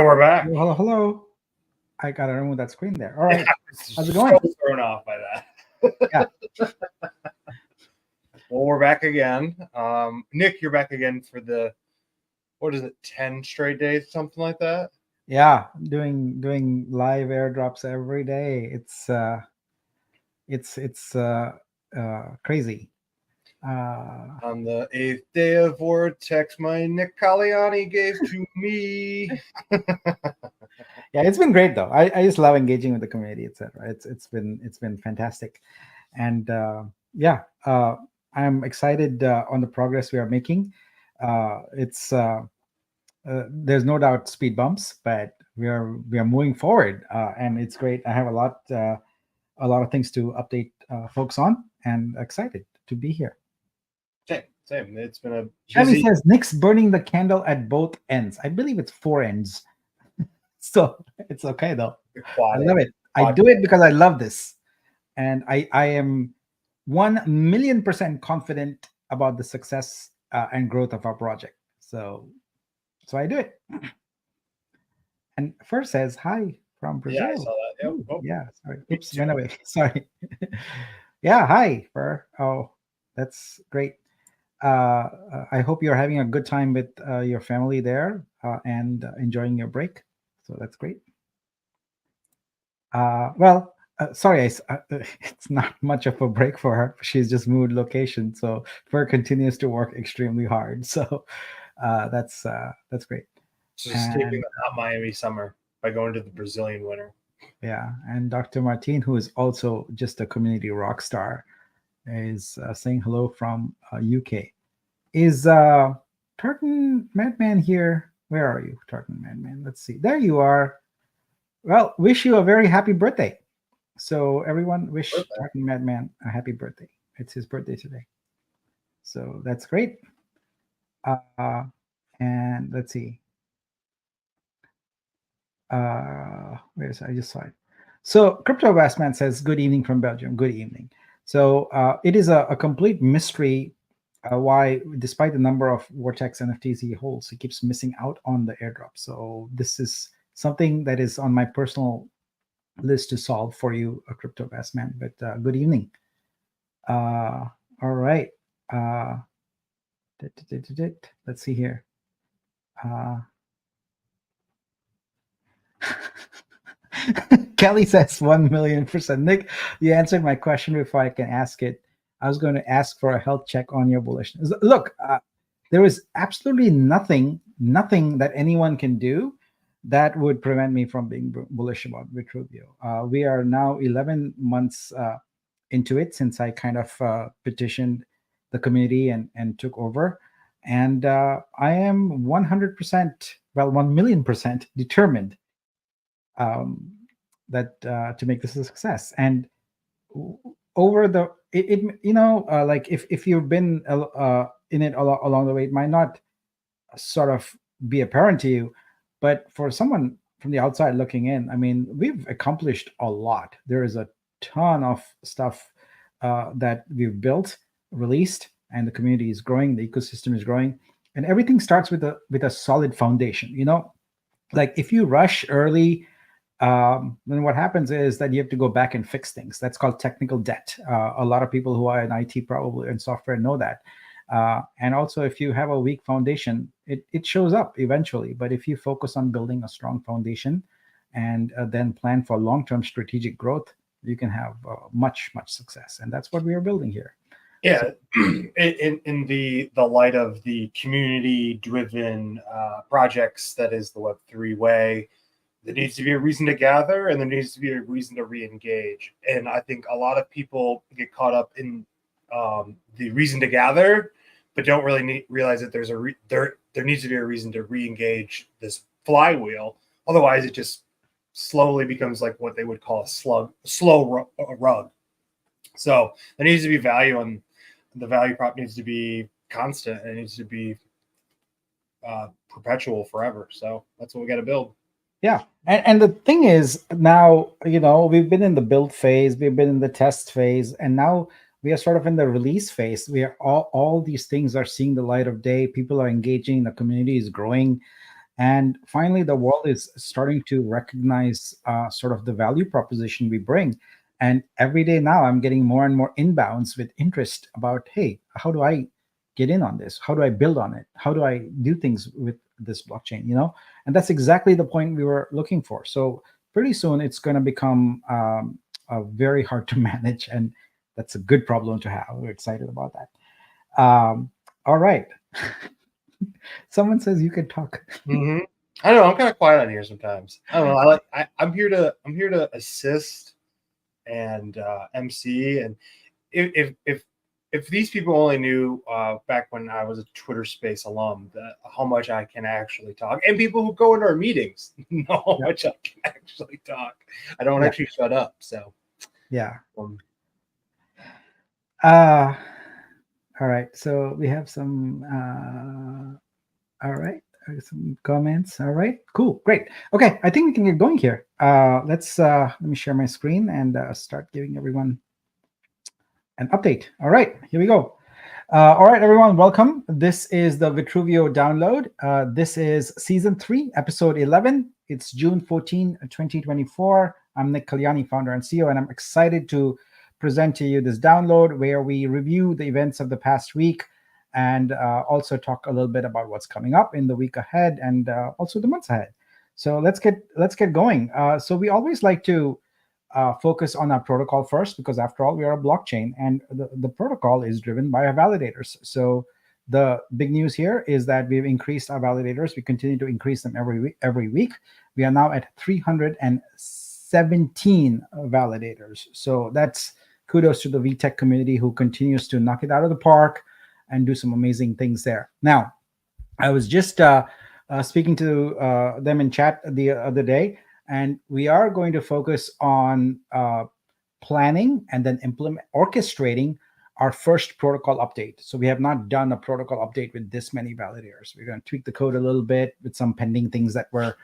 And we're back. Hello, hello. I gotta remove that screen there. All right. How's it So going? thrown off by that. Yeah. Well, we're back again. Nick, you're back again for what is it, 10 straight days, something like that? Yeah, doing live airdrops every day. It's crazy. On the 8th day of Vortex, my Nick Caliani gave to me. Yeah, it's been great though. I just love engaging with the community, etc. It's been fantastic, and I'm excited on the progress we are making. It's There's no doubt speed bumps, but we are moving forward, and it's great. I have a lot of things to update folks on, and excited to be here. Same. It's been a Shelly busy. says Nick's burning the candle at both ends. I believe it's four ends, so it's okay though. I love it. I do it because I love this, and I am 1,000,000% confident about the success and growth of our project. So I do it. And first says hi from Brazil. Yeah, I saw that. Yep. Oh, yeah, sorry. Oops, went away. Sorry. Yeah, hi. Oh, that's great. I hope you're having a good time with your family there and enjoying your break. So that's great. Sorry, it's not much of a break for her. She's just moved location, so Fer continues to work extremely hard. So that's great. just escaping the hot Miami summer by going to the Brazilian winter. Yeah, and Dr. Martin, who is also just a community rock star, is saying hello from UK. Is Tartan Madman here? Where are you, Tartan Madman? Let's see. There you are. Well, wish you a very happy birthday. So everyone wish Tartan Madman a happy birthday. It's his birthday today. So that's great. And let's see. I just saw it. So Crypto Bassman says, good evening from Belgium. Good evening. So it is a complete mystery why, despite the number of Vortex NFTs he holds, he keeps missing out on the airdrop. So this is something that is on my personal list to solve for you, Crypto Bassman. But good evening. All right. Let's see here. Kelly says 1,000,000%. Nick, you answered my question before I can ask it. I was going to ask for a health check on your bullishness. Look, there is absolutely nothing that anyone can do that would prevent me from being bullish about Vitruvio. We are now 11 months into it since I kind of petitioned the community and took over. And I am 100%, well, 1,000,000% determined that to make this a success. And over the like if you've been in it along the way, it might not sort of be apparent to you, but for someone from the outside looking in, I mean, we've accomplished a lot. There is a ton of stuff that we've built, released, and the community is growing, the ecosystem is growing, and everything starts with a solid foundation. Like if you rush early, then what happens is that you have to go back and fix things. That's called technical debt. A lot of people who are in IT probably and software know that. And also, if you have a weak foundation, it shows up eventually. But if you focus on building a strong foundation and then plan for long-term strategic growth, you can have much success. And that's what we are building here. Yeah, in the light of the community-driven projects that is the Web3 way, there needs to be a reason to gather, and there needs to be a reason to re-engage. And I think a lot of people get caught up in the reason to gather, but don't really realize that there needs to be a reason to re-engage this flywheel. Otherwise, it just slowly becomes like what they would call a slow rug. So there needs to be value, and the value prop needs to be constant, and it needs to be perpetual forever. So that's what we got to build. Yeah. And the thing is, now, we've been in the build phase, we've been in the test phase, and now we are sort of in the release phase. We are all these things are seeing the light of day. People are engaging, the community is growing. And finally, the world is starting to recognize sort of the value proposition we bring. And every day now, I'm getting more and more inbounds with interest about, hey, how do I get in on this? How do I build on it? How do I do things with this blockchain? And that's exactly the point we were looking for. So pretty soon, it's going to become very hard to manage, and that's a good problem to have. We're excited about that. All right. Someone says you can talk. Mm-hmm. I don't know. I'm kind of quiet on here sometimes. I don't know. I'm here to assist and MC. And if these people only knew back when I was a Twitter Space alum how much I can actually talk, and people who go into our meetings know how much I can actually talk. I don't actually shut up. So yeah. All right. So we have some. All right. Some comments. All right. Cool. Great. Okay. I think we can get going here. Let me share my screen and start giving everyone an update. All right. Here we go. All right, everyone. Welcome. This is the Vitruvio download. This is season 3, episode 11. It's June 14, 2024. I'm Nick Kalyani, founder and CEO, and I'm excited to present to you this download where we review the events of the past week and also talk a little bit about what's coming up in the week ahead and also the months ahead. So let's get going. So we always like to focus on our protocol first, because after all, we are a blockchain, and the protocol is driven by our validators. So the big news here is that we've increased our validators. We continue to increase them every week. We are now at 317 validators. So that's kudos to the VTech community, who continues to knock it out of the park and do some amazing things there. Now, I was just speaking to them in chat the other day, and we are going to focus on planning and then orchestrating our first protocol update. So we have not done a protocol update with this many validators. We're going to tweak the code a little bit with some pending things that were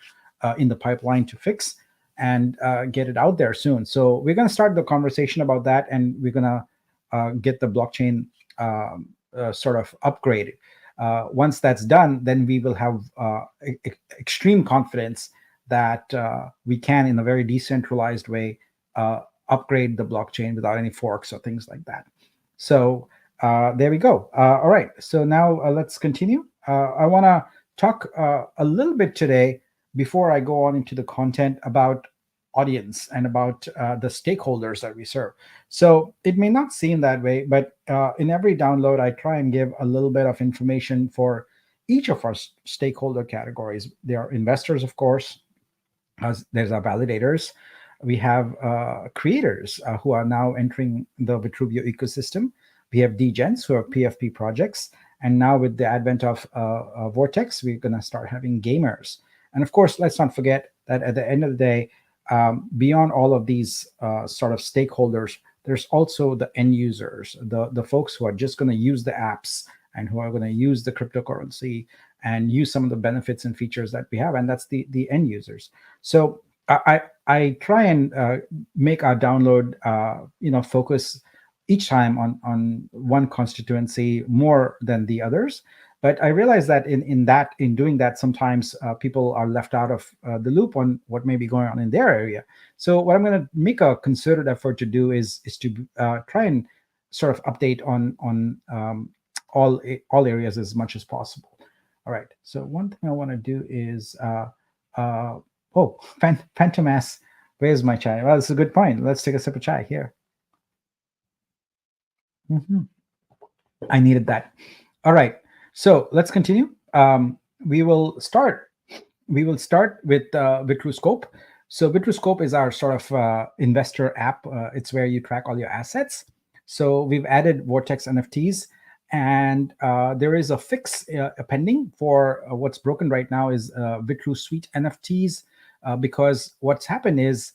in the pipeline to fix, and get it out there soon. So we're going to start the conversation about that, and we're going to get the blockchain sort of upgraded. Once that's done, then we will have extreme confidence that we can, in a very decentralized way, upgrade the blockchain without any forks or things like that. So there we go. All right. So now let's continue. I want to talk a little bit today, before I go on into the content, about audience and about the stakeholders that we serve. So it may not seem that way, but in every download, I try and give a little bit of information for each of our stakeholder categories. There are investors, of course. There's our validators. We have creators who are now entering the Vitruvio ecosystem. We have degens who are PFP projects. And now with the advent of Vortex, we're going to start having gamers. And of course, let's not forget that at the end of the day, beyond all of these sort of stakeholders, there's also the end users, the folks who are just going to use the apps and who are going to use the cryptocurrency and use some of the benefits and features that we have, and that's the end users. So I try and make our download focus each time on one constituency more than the others. But I realize that in doing that, sometimes people are left out of the loop on what may be going on in their area. So what I'm going to make a concerted effort to do is to try and sort of update on all areas as much as possible. All right. So one thing I want to do is, Phantomas, where's my chai? Well, it's a good point. Let's take a sip of chai here. I needed that. All right. So let's continue. We will start with Vitruscope. So Vitruscope is our sort of investor app. It's where you track all your assets. So we've added Vortex NFTs, and there is a fix pending for what's broken right now is Vitru Suite NFTs, because what's happened is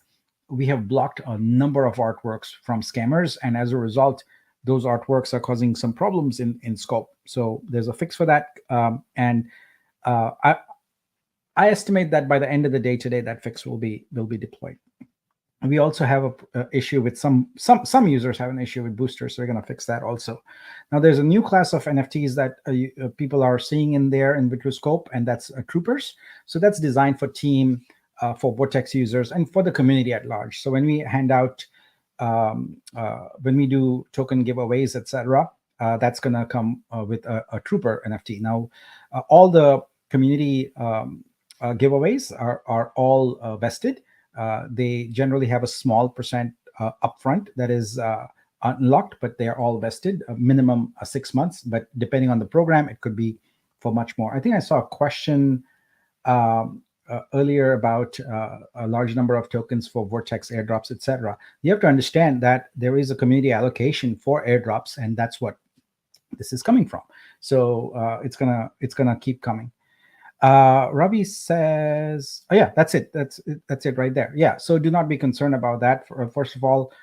we have blocked a number of artworks from scammers, and as a result, those artworks are causing some problems in Scope. So there's a fix for that, and I estimate that by the end of the day today, that fix will be deployed. we also have a issue with some users have an issue with boosters, so we're going to fix that also. Now there's a new class of NFTs that people are seeing in there in Vitruscope, and that's troopers. So that's designed for team, for Vortex users, and for the community at large. So when we hand out when we do token giveaways, etc., that's going to come with a trooper NFT. Now all the community giveaways are all vested. They generally have a small percent upfront that is unlocked, but they are all vested, a minimum 6 months. But depending on the program, it could be for much more. I think I saw a question earlier about a large number of tokens for Vortex airdrops, etc. You have to understand that there is a community allocation for airdrops, and that's what this is coming from. So it's gonna keep coming. Ravi says, oh yeah, that's it. That's it right there. Yeah. So do not be concerned about that. First of all,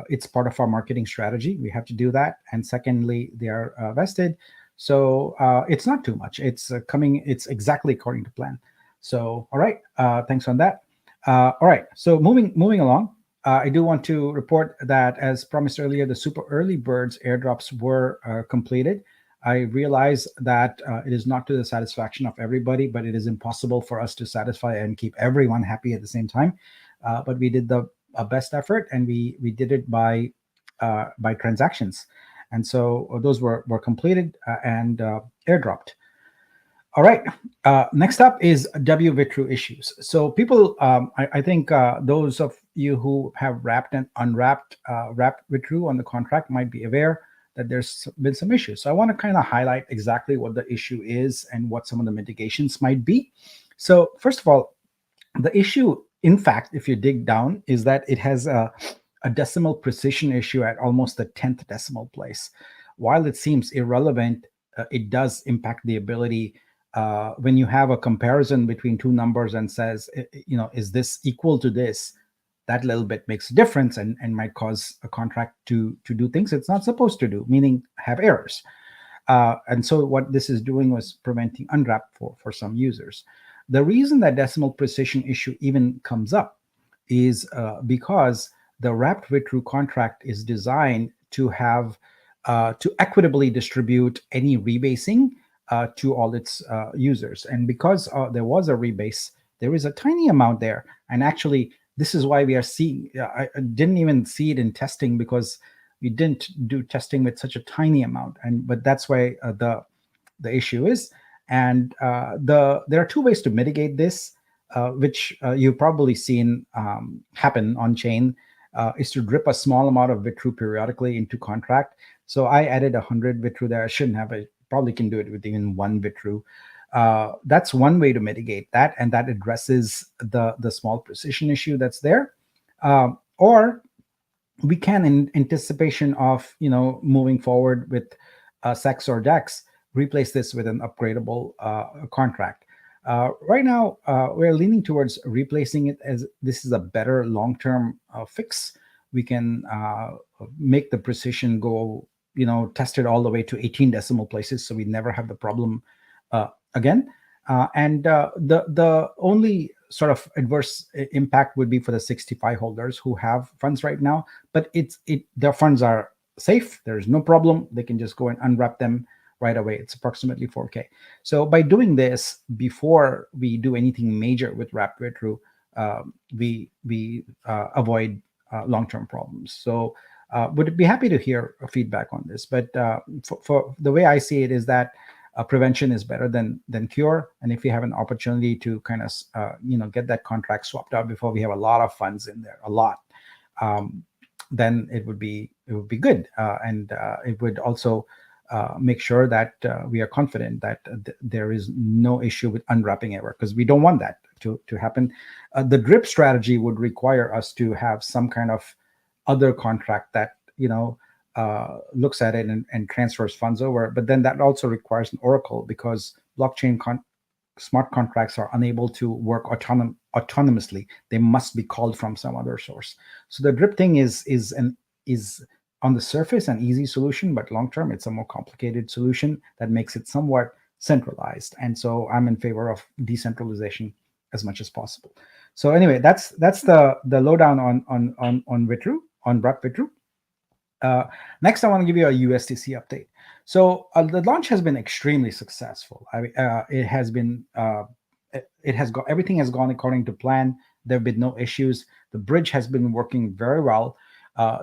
it's part of our marketing strategy. We have to do that. And secondly, they are vested. So it's not too much. It's coming. It's exactly according to plan. So, all right. Thanks on that. All right. So moving along. I do want to report that, as promised earlier, the super early birds airdrops were completed. I realize that it is not to the satisfaction of everybody, but it is impossible for us to satisfy and keep everyone happy at the same time. But we did the best effort, and we did it by transactions, and so those were completed and airdropped. All right. Next up is WVitru issues. So people, I think those of you who have wrapped and unwrapped wrapped Vitru on the contract might be aware that there's been some issues. So I want to kind of highlight exactly what the issue is and what some of the mitigations might be. So first of all, the issue, in fact, if you dig down, is that it has a decimal precision issue at almost the 10th decimal place. While it seems irrelevant, it does impact the ability when you have a comparison between two numbers and says, is this equal to this? That little bit makes a difference and might cause a contract to do things it's not supposed to do, meaning have errors. And so what this is doing was preventing unwrap for some users. The reason that decimal precision issue even comes up is because the wrapped Vitru contract is designed to have to equitably distribute any rebasing to all its users. And because there was a rebase, there is a tiny amount there. And actually, this is why we are seeing, I didn't even see it in testing because we didn't do testing with such a tiny amount. But that's why the issue is. And there are two ways to mitigate this, which you've probably seen happen on chain, is to drip a small amount of Vitru periodically into contract. So I added 100 Vitru there. I shouldn't have it. Probably can do it with even one Vitru. That's one way to mitigate that, and that addresses the small precision issue that's there. Or we can, in anticipation of moving forward with SEX or DEX, replace this with an upgradable contract. Right now, we're leaning towards replacing it, as this is a better long-term fix. We can make the precision go, test it all the way to 18 decimal places, so we never have the problem again. And the only sort of adverse impact would be for the 65 holders who have funds right now, but their funds are safe. There's no problem. They can just go and unwrap them right away. It's approximately 4K. So by doing this before we do anything major with wrapped Vitru, we avoid long-term problems. So would be happy to hear feedback on this. But for the way I see it is that prevention is better than cure. And if we have an opportunity to kind of get that contract swapped out before we have a lot of funds in there, then it would be good, and it would also make sure that we are confident that there is no issue with unwrapping ever, because we don't want that to happen. The drip strategy would require us to have some kind of other contract that looks at it and transfers funds over. But then that also requires an oracle, because blockchain smart contracts are unable to work autonomously. They must be called from some other source. So the drip thing is on the surface an easy solution, but long term it's a more complicated solution that makes it somewhat centralized. And so I'm in favor of decentralization as much as possible. So anyway, that's the lowdown on Vitru, on Brep Vitru. Next, I want to give you a USDC update. So the launch has been extremely successful. It has been, it has got, everything has gone according to plan. There have been no issues. The bridge has been working very well.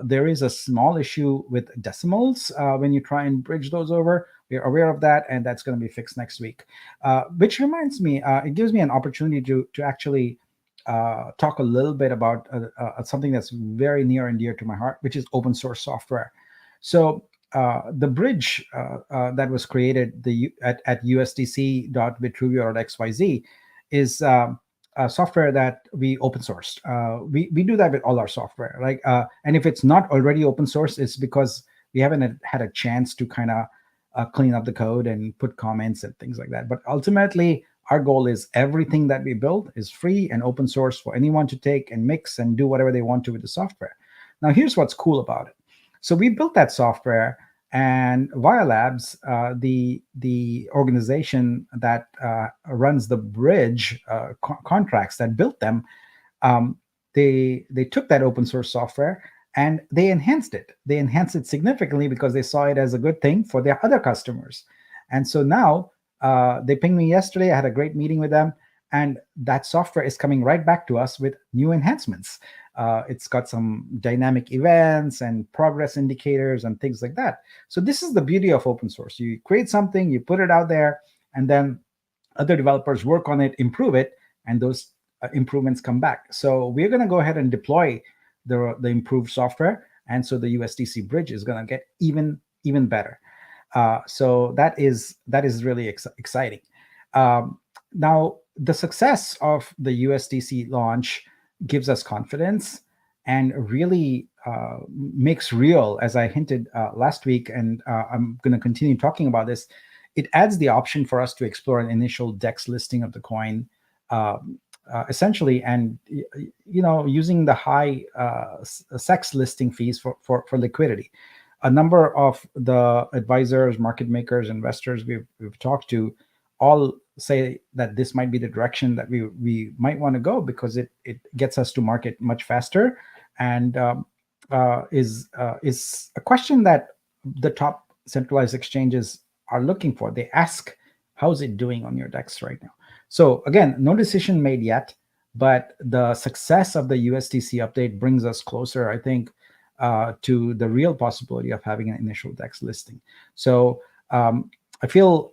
There is a small issue with decimals when you try and bridge those over. We're aware of that, and that's going to be fixed next week. Which reminds me, it gives me an opportunity to actually talk a little bit about something that's very near and dear to my heart, which is open source software. So the bridge that was created at usdc.vitruvio.xyz is software that we open sourced. We do that with all our software, right? And if it's not already open source, it's because we haven't had a chance to kind of clean up the code and put comments and things like that. But ultimately, our goal is everything that we build is free and open source for anyone to take and mix and do whatever they want to with the software. Now, here's what's cool about it. So we built that software, and Via Labs, the organization that runs the bridge contracts that built them, they took that open source software and they enhanced it. They enhanced it significantly because they saw it as a good thing for their other customers. And so now they pinged me yesterday. I had a great meeting with them, and that software is coming right back to us with new enhancements. It's got some dynamic events and progress indicators and things like that. So this is the beauty of open source. You create something, you put it out there, and then other developers work on it, improve it, and those improvements come back. So we're going to go ahead and deploy the improved software, and so the USDC bridge is going to get even better. So that is really exciting. Now, the success of the USDC launch gives us confidence and really makes real, as I hinted last week, and I'm going to continue talking about this. It adds the option for us to explore an initial DEX listing of the coin, essentially, and using the high SEX listing fees for liquidity. A number of the advisors, market makers, investors we've talked to all say that this might be the direction that we might want to go, because it gets us to market much faster, and is a question that the top centralized exchanges are looking for. They ask, how's it doing on your DEX right now? So again, no decision made yet, but the success of the USDC update brings us closer, I think, to the real possibility of having an initial DEX listing. So I feel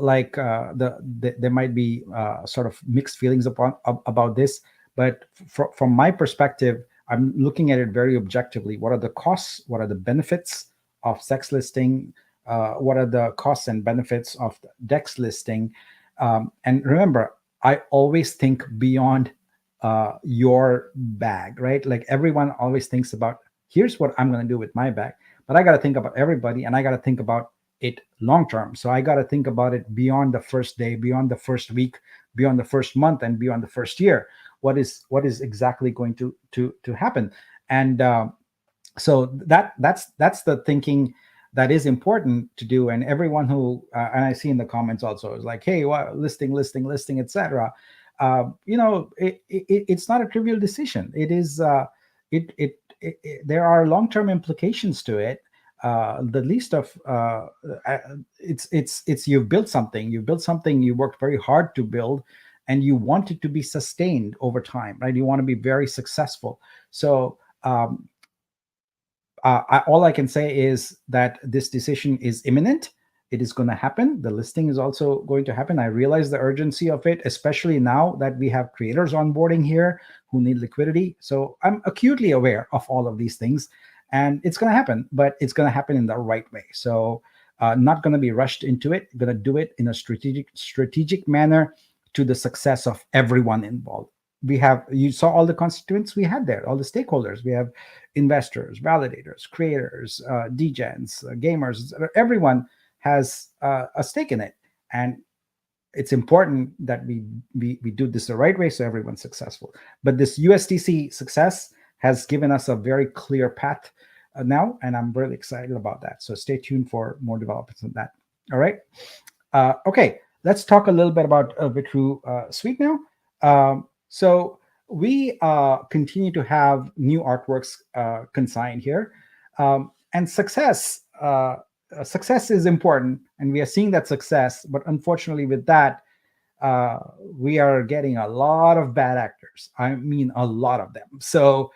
like there might be sort of mixed feelings about this, but from my perspective, I'm looking at it very objectively. What are the costs? What are the benefits of SEX listing? What are the costs and benefits of DEX listing? And remember, I always think beyond your bag, right? Like everyone always thinks about, here's what I'm going to do with my bag, but I got to think about everybody, and I got to think about it long term. So I got to think about it beyond the first day, beyond the first week, beyond the first month, and beyond the first year. What is exactly going to happen? And so that's the thinking that is important to do. And everyone who and I see in the comments also is like, hey, well, listing, etc. It's not a trivial decision. It is there are long-term implications to it. The least of it's you've built something, you worked very hard to build, and you want it to be sustained over time, right? You want to be very successful. So all I can say is that this decision is imminent. It is going to happen. The listing is also going to happen. I realize the urgency of it, especially now that we have creators onboarding here who need liquidity. So I'm acutely aware of all of these things, and it's going to happen, but it's going to happen in the right way. So not going to be rushed into it. Going to do it in a strategic manner to the success of everyone involved. You saw all the constituents we had there, all the stakeholders. We have investors, validators, creators, degens, gamers. Everyone has a stake in it, and it's important that we do this the right way so everyone's successful. But this USDC success has given us a very clear path now, and I'm really excited about that. So stay tuned for more developments on that. All right. Okay, let's talk a little bit about Vitru Suite now. So we continue to have new artworks consigned here, and success is important, and we are seeing that success. But unfortunately, with that, we are getting a lot of bad actors. I mean, a lot of them. So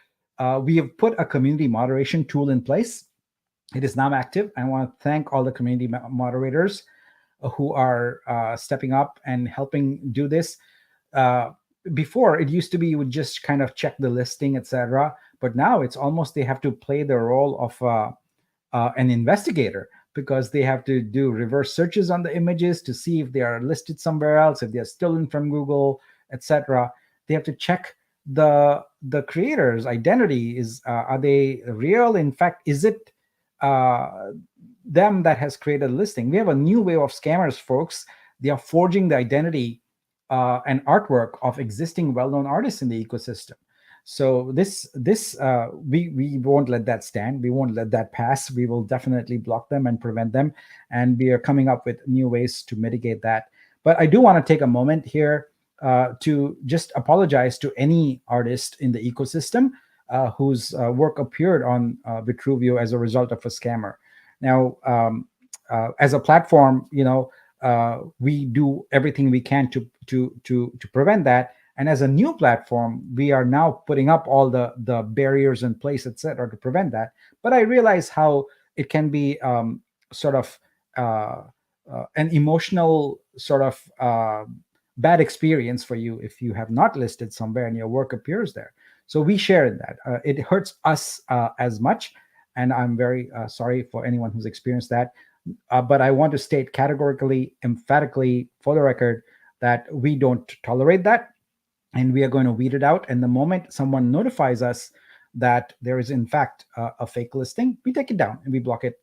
we have put a community moderation tool in place. It is now active. I want to thank all the community moderators who are stepping up and helping do this. Uh, Before, it used to be you would just kind of check the listing, etc. But now it's almost they have to play the role of an investigator, because they have to do reverse searches on the images to see if they are listed somewhere else, if they're stolen from Google, etc. They have to check the creator's identity. Are they real? In fact, is it uh, them that has created a listing? We have a new wave of scammers, folks. They are forging the identity and artwork of existing well-known artists in the ecosystem. So we won't let that stand. We won't let that pass. We will definitely block them and prevent them, and we are coming up with new ways to mitigate that. But I do want to take a moment here to just apologize to any artist in the ecosystem whose work appeared on Vitruvio as a result of a scammer. Now, as a platform, we do everything we can to prevent that. And as a new platform, we are now putting up all the barriers in place, etc., to prevent that. But I realize how it can be sort of an emotional sort of bad experience for you if you have not listed somewhere and your work appears there. So we share in that. It hurts us as much, and I'm very sorry for anyone who's experienced that. But I want to state categorically, emphatically, for the record, that we don't tolerate that, and we are going to weed it out. And the moment someone notifies us that there is in fact a fake listing, we take it down and we block it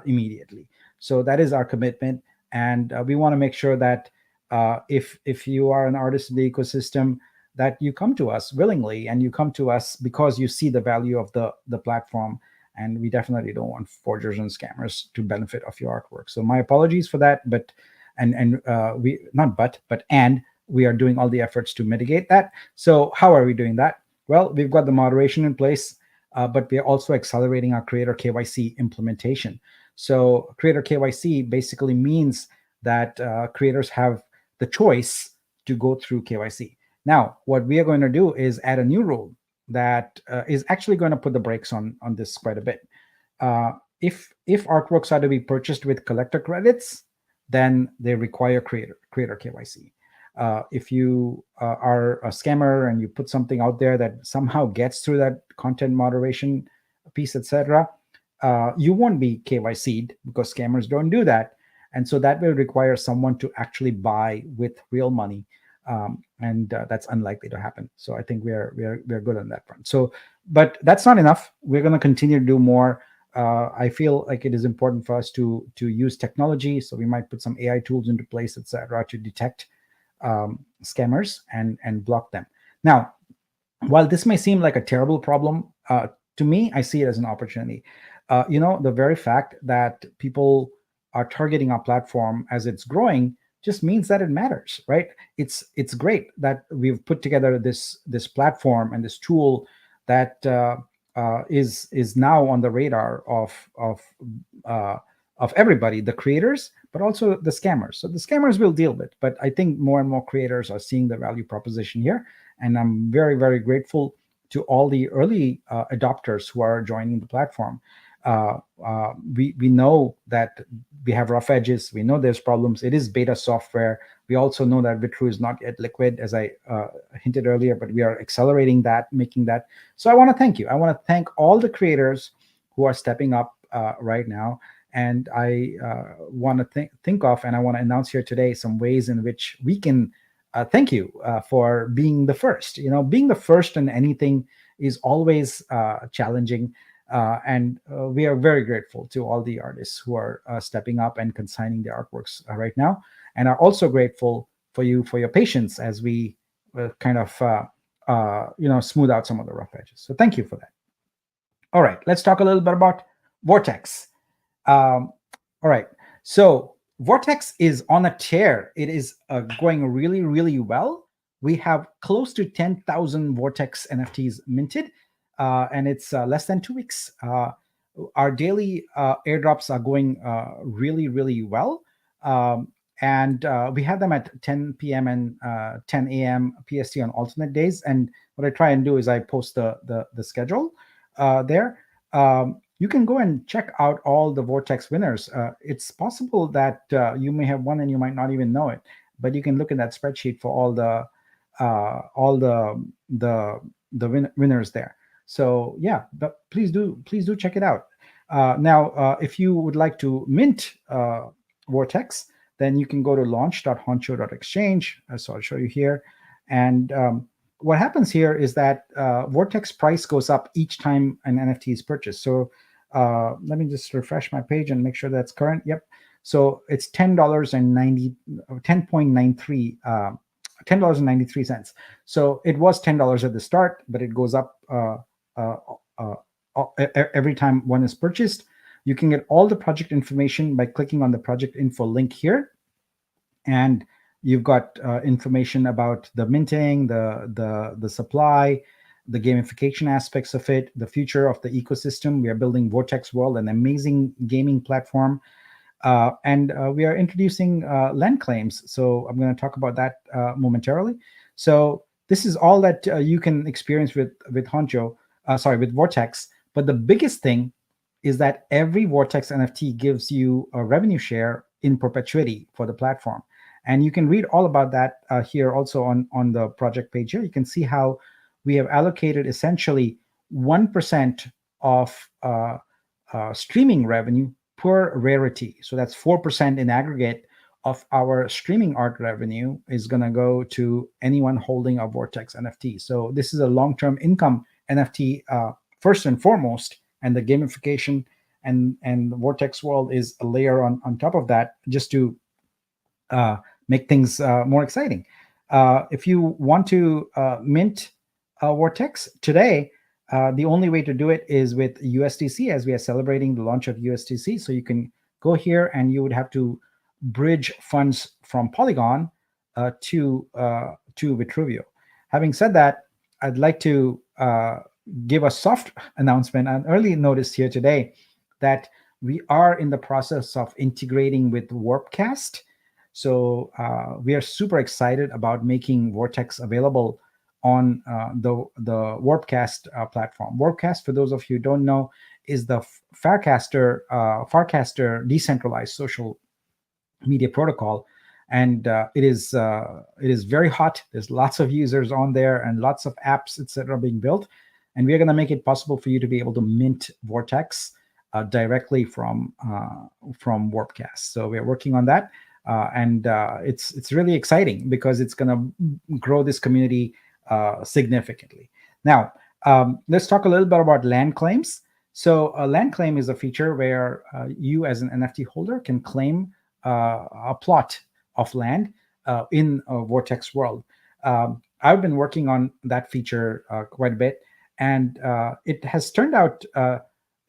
immediately. So that is our commitment, and we want to make sure that if you are an artist in the ecosystem, that you come to us willingly, and you come to us because you see the value of the platform. And we definitely don't want forgers and scammers to benefit of your artwork. So my apologies for that, but we not but and we are doing all the efforts to mitigate that. So how are we doing that? Well, we've got the moderation in place, but we are also accelerating our creator KYC implementation. So creator KYC basically means that creators have the choice to go through KYC. Now, what we are going to do is add a new rule that is actually going to put the brakes on this quite a bit. If artworks are to be purchased with collector credits, then they require creator KYC. If you are a scammer and you put something out there that somehow gets through that content moderation piece, etc., you won't be KYC'd, because scammers don't do that. And so that will require someone to actually buy with real money. And that's unlikely to happen. So I think we're good on that front. So, but that's not enough. We're going to continue to do more. I feel like it is important for us to use technology. So we might put some AI tools into place, etc., to detect scammers and block them. Now, while this may seem like a terrible problem, to me, I see it as an opportunity. The very fact that people are targeting our platform as it's growing just means that it matters, right? It's great that we've put together this platform and this tool that is now on the radar of everybody, the creators, but also the scammers. So the scammers will deal with, but I think more and more creators are seeing the value proposition here, and I'm very, very grateful to all the early adopters who are joining the platform. We know that we have rough edges. We know there's problems. It is beta software. We also know that Vitru is not yet liquid, as I hinted earlier, but we are accelerating that, making that. So I want to thank you. I want to thank all the creators who are stepping up right now. And I want to think of, and I want to announce here today, some ways in which we can thank you for being the first. Being the first in anything is always challenging. And we are very grateful to all the artists who are stepping up and consigning their artworks right now, and are also grateful for you for your patience as we kind of smooth out some of the rough edges. So thank you for that. All right, let's talk a little bit about Vortex. All right, so Vortex is on a tear. It is going really, really well. we have close to 10,000 Vortex NFTs minted, and it's less than 2 weeks. Our daily airdrops are going really, really well. And we have them at 10 p.m. and 10 a.m. PST on alternate days. And what I try and do is I post the schedule there. You can go and check out all the Vortex winners. It's possible that you may have won and you might not even know it, but you can look in that spreadsheet for all the winners there. So yeah, but please do check it out. Now, if you would like to mint Vortex, then you can go to launch.honcho.exchange. So I'll show you here. And what happens here is that Vortex price goes up each time an NFT is purchased. So let me just refresh my page and make sure that's current. Yep. So it's $10.93. So it was $10 at the start, but it goes up every time one is purchased. You can get all the project information by clicking on the project info link here, and you've got information about the minting, the supply, the gamification aspects of it, the future of the ecosystem. We are building Vortex World, an amazing gaming platform. And we are introducing land claims. So I'm going to talk about that momentarily. So this is all that you can experience with Vortex. But the biggest thing is that every Vortex NFT gives you a revenue share in perpetuity for the platform. And you can read all about that here also on the project page here. You can see how we have allocated essentially 1% of streaming revenue per rarity. So that's 4% in aggregate of our streaming art revenue is going to go to anyone holding a Vortex NFT. So this is a long-term income NFT first and foremost, and the gamification and the Vortex World is a layer on top of that, just to make things more exciting. If you want to mint Vortex today, the only way to do it is with USDC, as we are celebrating the launch of USDC. So you can go here and you would have to bridge funds from Polygon to Vitruvio. Having said that, I'd like to give a soft announcement, an early notice here today, that we are in the process of integrating with Warpcast. So we are super excited about making Vortex available on the Warpcast platform. Warpcast, for those of you who don't know, is the Farcaster decentralized social media protocol, and it is very hot. There's lots of users on there and lots of apps, etc., being built, and we are going to make it possible for you to be able to mint Vortex directly from Warpcast. So we are working on that, and it's really exciting because it's going to grow this community significantly. Now, let's talk a little bit about land claims. So a land claim is a feature where you as an NFT holder can claim a plot of land in a Vortex world. I've been working on that feature quite a bit, and it has turned out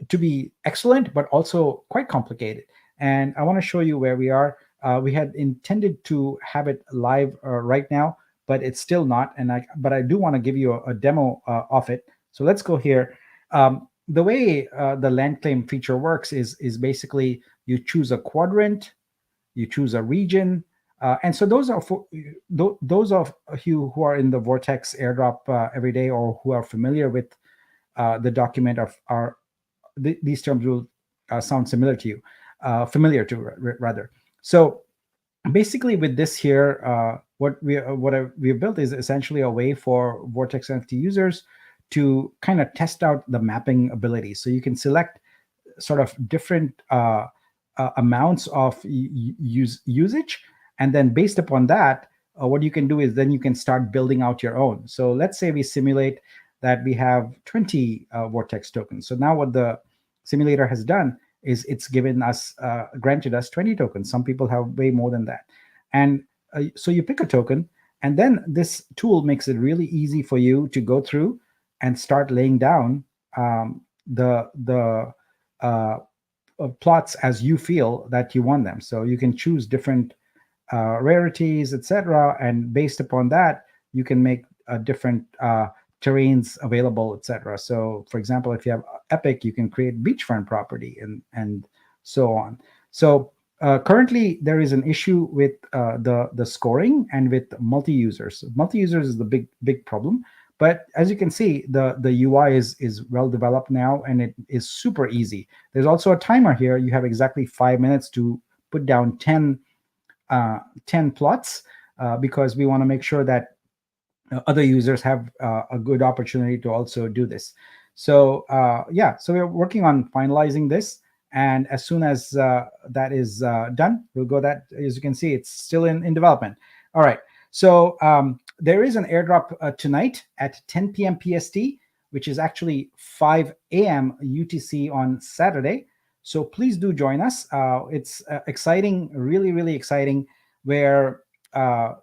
to be excellent, but also quite complicated. And I want to show you where we are. We had intended to have it live right now, but it's still not. But I do want to give you a demo of it. So let's go here. The way the land claim feature works is basically you choose a quadrant, you choose a region, and so those are for those of you who are in the Vortex airdrop every day, or who are familiar with the document these terms will sound similar to you, rather. So basically, with this here, what we've built is essentially a way for Vortex NFT users to kind of test out the mapping ability. So you can select sort of different amounts of usage, and then based upon that, what you can do is then you can start building out your own. So let's say we simulate that we have 20 Vortex tokens. So now what the simulator has done is it's granted us 20 tokens. Some people have way more than that. And so you pick a token, and then this tool makes it really easy for you to go through and start laying down the plots as you feel that you want them. So you can choose different rarities, etc., and based upon that, you can make different terrains available, etc. So, for example, if you have Epic, you can create beachfront property and so on. So currently, there is an issue with the scoring and with multi-users. Multi-users is the big problem. But as you can see, the UI is well developed now, and it is super easy. There's also a timer here. You have exactly 5 minutes to put down 10 plots because we want to make sure that other users have a good opportunity to also do this. So yeah, so we're working on finalizing this, and as soon as that is done, we'll go that. As you can see, it's still in development. All right, so there is an airdrop tonight at 10 p.m. PST, which is actually 5 a.m. UTC on Saturday. So please do join us. It's exciting, really exciting, where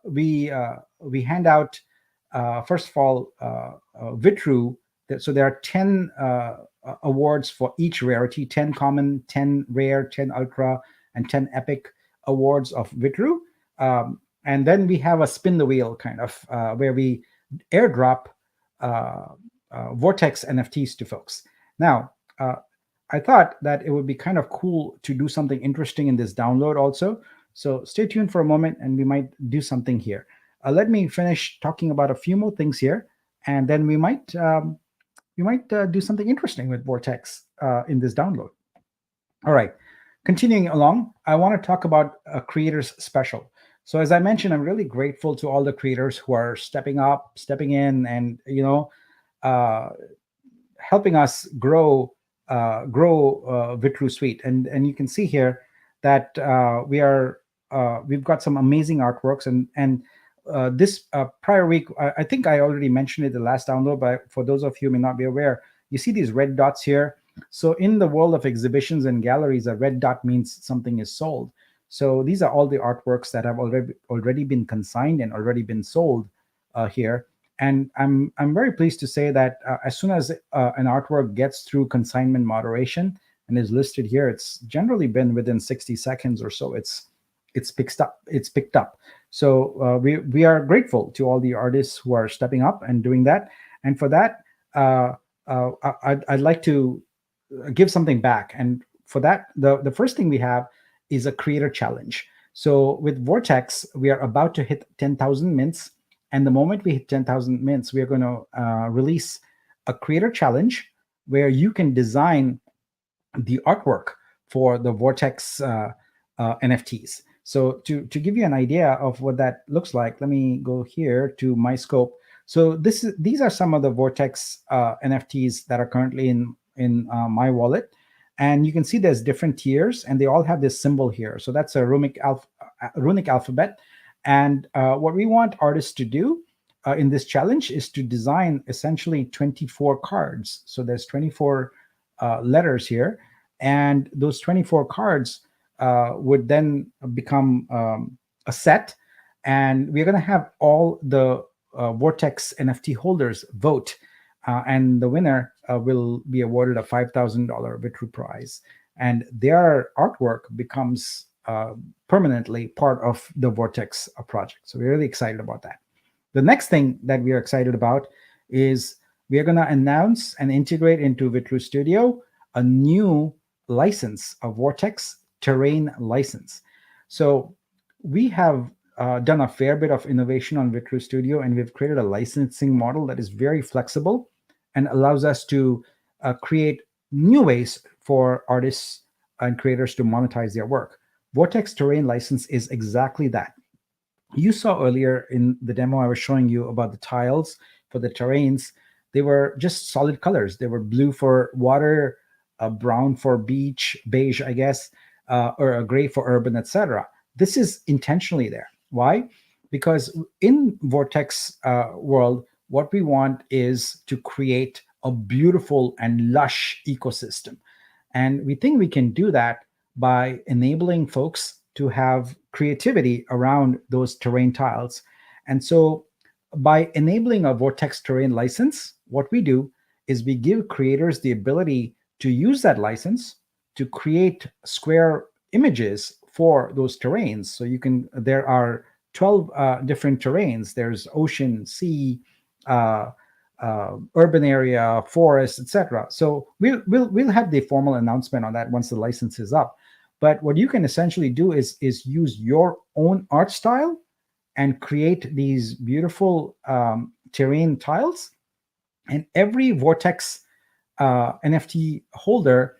we hand out first of all, Vitru. So there are 10 awards for each rarity: 10 common, 10 rare, 10 ultra, and 10 epic awards of Vitru. And then we have a spin the wheel kind of where we airdrop Vortex NFTs to folks. Now, I thought that it would be kind of cool to do something interesting in this download also. So stay tuned for a moment, and we might do something here. Let me finish talking about a few more things here, and then we might do something interesting with Vortex in this download. All right, continuing along, I want to talk about a creators special. So as I mentioned, I'm really grateful to all the creators who are stepping up, stepping in, and helping us grow Vitru Suite. And you can see here that we've got some amazing artworks, and this prior week, I think I already mentioned it the last download, but for those of you who may not be aware, you see these red dots here. So in the world of exhibitions and galleries, a red dot means something is sold. So these are all the artworks that have already been consigned and already been sold here. And I'm very pleased to say that as soon as an artwork gets through consignment moderation and is listed here, it's generally been within 60 seconds or so. It's picked up. So we are grateful to all the artists who are stepping up and doing that. And for that, I'd like to give something back. And for that, the first thing we have is a creator challenge. So with Vortex, we are about to hit 10,000 mints. And the moment we hit 10,000 mints, we are going to release a creator challenge where you can design the artwork for the Vortex NFTs. So to give you an idea of what that looks like, let me go here to my scope. So these are some of the Vortex NFTs that are currently in my wallet. And you can see there's different tiers, and they all have this symbol here. So that's a runic alphabet. And what we want artists to do in this challenge is to design essentially 24 cards. So there's 24 letters here. And those 24 cards would then become a set. And we're going to have all the Vortex NFT holders vote. And the winner will be awarded a $5,000 Vitru prize. And their artwork becomes permanently part of the Vortex project. So we're really excited about that. The next thing that we are excited about is we are going to announce and integrate into Vitru Studio a new license, a Vortex terrain license. So we have done a fair bit of innovation on Vitru Studio, and we've created a licensing model that is very flexible and allows us to create new ways for artists and creators to monetize their work. Vortex Terrain License is exactly that. You saw earlier in the demo I was showing you about the tiles for the terrains. They were just solid colors. They were blue for water, brown for beach, beige, I guess, or a gray for urban, etc. This is intentionally there. Why? Because in Vortex world, what we want is to create a beautiful and lush ecosystem. And we think we can do that by enabling folks to have creativity around those terrain tiles. And so by enabling a Vortex terrain license, what we do is we give creators the ability to use that license to create square images for those terrains. So there are 12 different terrains. There's ocean, sea, uh, urban area, forest, etc. So we'll have the formal announcement on that once the license is up. But what you can essentially do is use your own art style and create these beautiful terrain tiles, and every Vortex NFT holder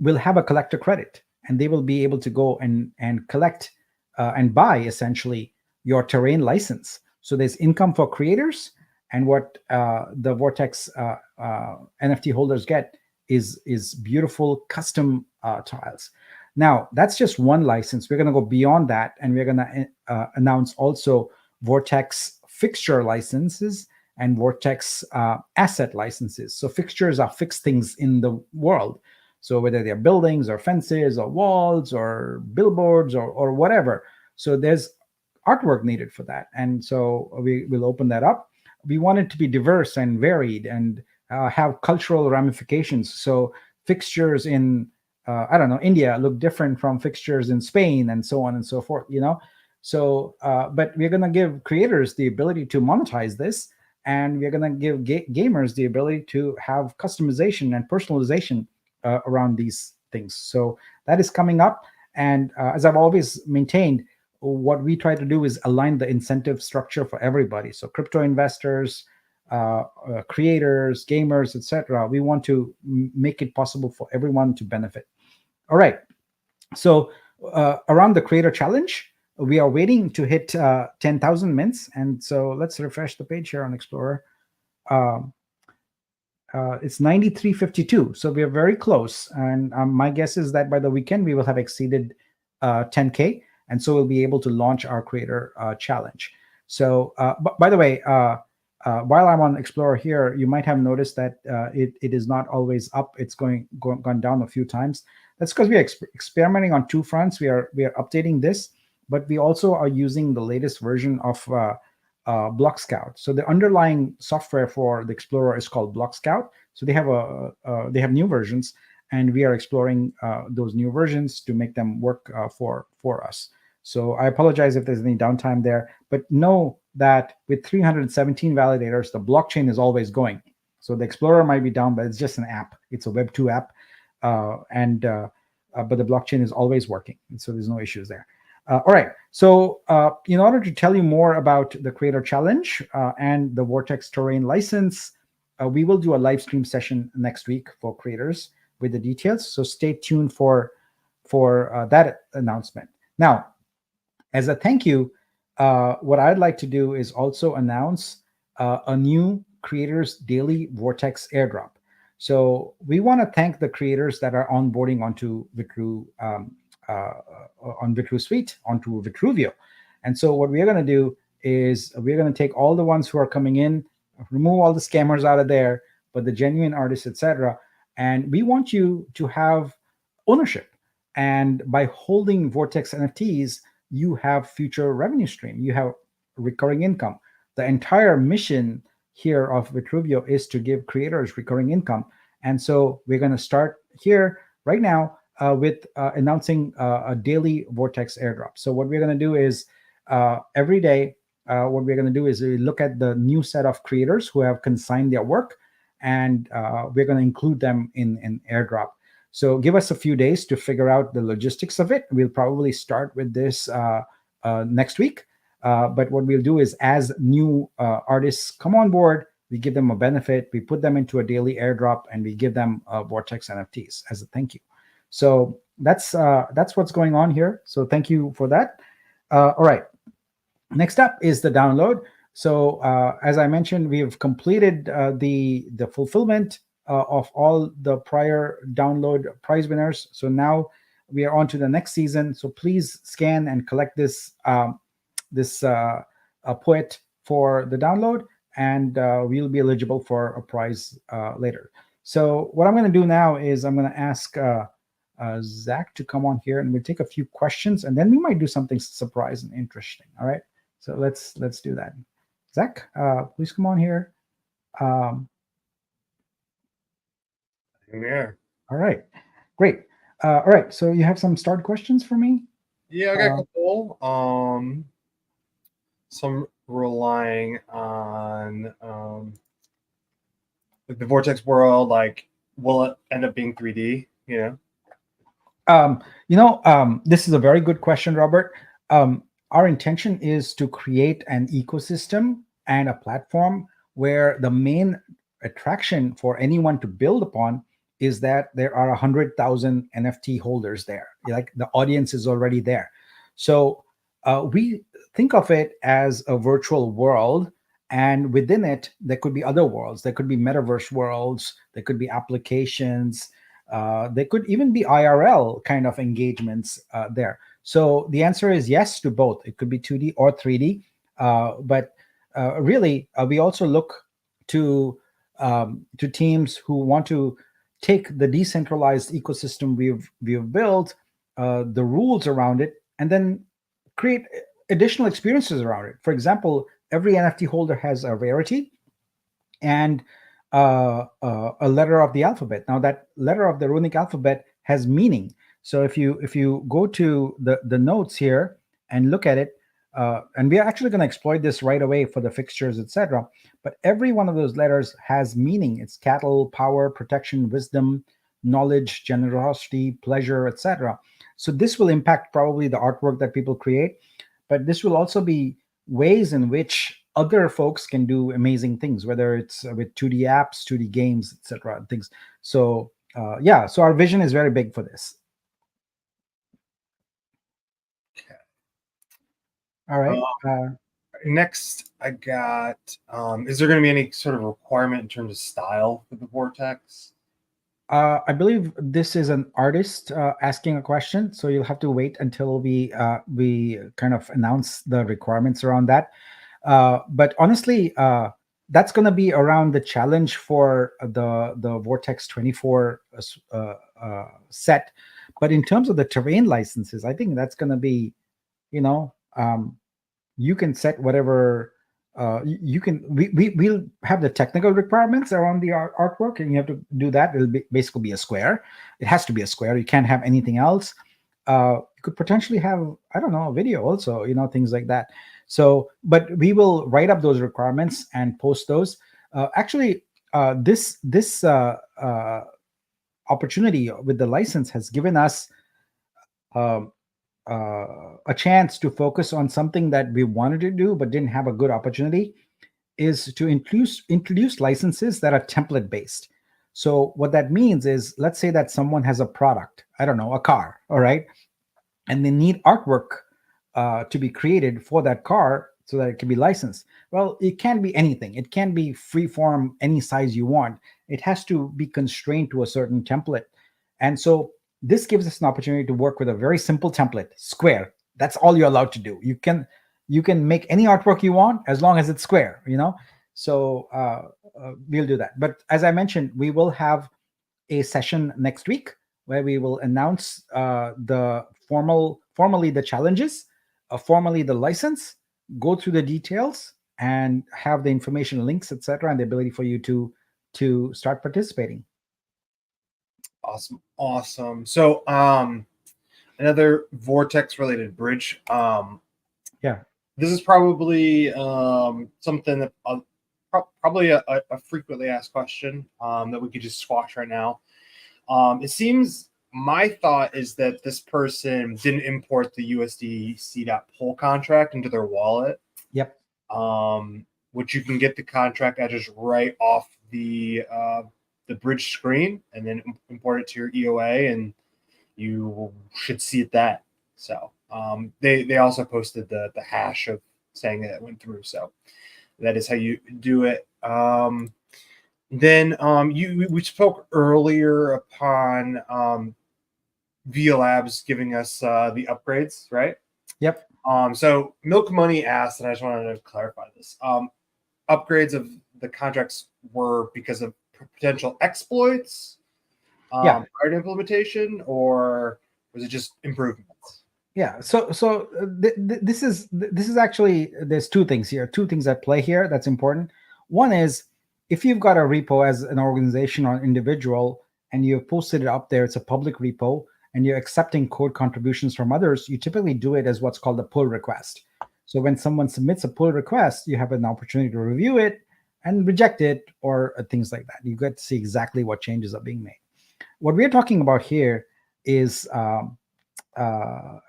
will have a collector credit, and they will be able to go and collect and buy essentially your terrain license. So there's income for creators, and what the Vortex NFT holders get is beautiful custom tiles. Now that's just one license. We're going to go beyond that, and we're going to announce also Vortex fixture licenses and Vortex asset licenses. So fixtures are fixed things in the world. So whether they're buildings or fences or walls or billboards or whatever. So there's artwork needed for that. And so we will open that up. We want it to be diverse and varied and have cultural ramifications. So fixtures in, I don't know, India look different from fixtures in Spain, and so on and so forth, you know? So, but we're going to give creators the ability to monetize this, and we're going to give gamers the ability to have customization and personalization around these things. So that is coming up. And as I've always maintained, what we try to do is align the incentive structure for everybody. So crypto investors, creators, gamers, etc. We want to make it possible for everyone to benefit. All right. So around the creator challenge, we are waiting to hit 10,000 mints. And so let's refresh the page here on Explorer. It's 9352. So we are very close. And my guess is that by the weekend, we will have exceeded 10K. And so we'll be able to launch our creator challenge. So, by the way, while I'm on Explorer here, you might have noticed that it is not always up. It's gone down a few times. That's because we are experimenting on two fronts. We are updating this, but we also are using the latest version of Block Scout. So the underlying software for the Explorer is called Block Scout. So they have new versions, and we are exploring those new versions to make them work for us. So I apologize if there's any downtime there, but know that with 317 validators, the blockchain is always going. So the Explorer might be down, but it's just an app. It's a Web2 app, but the blockchain is always working, and so there's no issues there. All right. So in order to tell you more about the Creator Challenge and the Vortex Terrain license, we will do a live stream session next week for creators with the details. So stay tuned for that announcement. Now, as a thank you, what I'd like to do is also announce a new Creators Daily Vortex airdrop. So we want to thank the creators that are onboarding onto Vitru, on Vitru Suite, onto Vitruvio. And so what we're going to do is we're going to take all the ones who are coming in, remove all the scammers out of there, but the genuine artists, etc. And we want you to have ownership. And by holding Vortex NFTs, you have future revenue stream. You have recurring income. The entire mission here of Vitruvio is to give creators recurring income. And so we're going to start here right now with announcing a daily Vortex airdrop. So what we're going to do is every day, what we're going to do is we look at the new set of creators who have consigned their work, and we're going to include them in airdrop. So give us a few days to figure out the logistics of it. We'll probably start with this next week. But what we'll do is as new artists come on board, we give them a benefit, we put them into a daily airdrop, and we give them Vortex NFTs as a thank you. So that's what's going on here. So thank you for that. All right. Next up is the download. So as I mentioned, we have completed the fulfillment of all the prior download prize winners. So now we are on to the next season. So please scan and collect this poet for the download, and we'll be eligible for a prize later. So what I'm going to do now is I'm going to ask Zach to come on here, and we'll take a few questions, and then we might do something surprise and interesting. All right. So let's do that. Zach, please come on here. Yeah. All right, great. All right, so you have some start questions for me? Yeah, I got a couple. some relying on like the vortex world, like will it end up being 3D? This is a very good question, Robert. Our intention is to create an ecosystem and a platform where the main attraction for anyone to build upon is that there are 100,000 NFT holders there. Like the audience is already there. So we think of it as a virtual world. And within it, there could be other worlds. There could be metaverse worlds. There could be applications. There could even be IRL kind of engagements there. So the answer is yes to both. It could be 2D or 3D. But really, we also look to teams who want to take the decentralized ecosystem we've built, the rules around it, and then create additional experiences around it. For example, every NFT holder has a rarity and a letter of the alphabet. Now that letter of the runic alphabet has meaning. So if you go to the notes here and look at it, and we are actually going to exploit this right away for the fixtures, etc. But every one of those letters has meaning. It's cattle, power, protection, wisdom, knowledge, generosity, pleasure, etc. So this will impact probably the artwork that people create, but this will also be ways in which other folks can do amazing things, whether it's with 2D apps, 2D games, etc. Things. So so our vision is very big for this. Okay. All right. Next, I got. Is there going to be any sort of requirement in terms of style for the vortex? I believe this is an artist asking a question, so you'll have to wait until we kind of announce the requirements around that. But honestly, that's going to be around the challenge for the Vortex 24 set. But in terms of the terrain licenses, I think that's going to be, you can set whatever. You can. We'll have the technical requirements around the artwork, and you have to do that. It'll basically be a square. It has to be a square. You can't have anything else. You could potentially have, I don't know, a video also. Things like that. So, but we will write up those requirements and post those. Actually, this opportunity with the license has given us um, a chance to focus on something that we wanted to do but didn't have a good opportunity, is to introduce licenses that are template based. So what that means is, let's say that someone has a product, I don't know, a car, all right, and they need artwork to be created for that car so that it can be licensed. Well, it can't be anything. It can't be free form, any size you want. It has to be constrained to a certain template. And so this gives us an opportunity to work with a very simple template, square. That's all you're allowed to do. You can make any artwork you want as long as it's square, So we'll do that. But as I mentioned, we will have a session next week where we will announce formally the challenges, formally the license, go through the details, and have the information, links, etc., and the ability for you to start participating. Awesome. So another vortex related bridge. Yeah. This is probably something that probably a frequently asked question that we could just squash right now. It seems, my thought is that this person didn't import the USDC.pool contract into their wallet. Yep. Which you can get the contract address right off the bridge screen, and then import it to your EOA, and you should see it that. So they also posted the hash of saying that it went through. So that is how you do it. Then we spoke earlier upon VIA Labs giving us the upgrades, right? Yep. So Milk Money asked, and I just wanted to clarify this. Upgrades of the contracts were because of potential exploits prior to implementation, or was it just improvements? Yeah. So this is actually, there's two things at play here that's important. One is, if you've got a repo as an organization or an individual and you've posted it up there, it's a public repo, and you're accepting code contributions from others, you typically do it as what's called a pull request. So when someone submits a pull request, you have an opportunity to review it and reject it, or things like that. You get to see exactly what changes are being made. What we're talking about here is an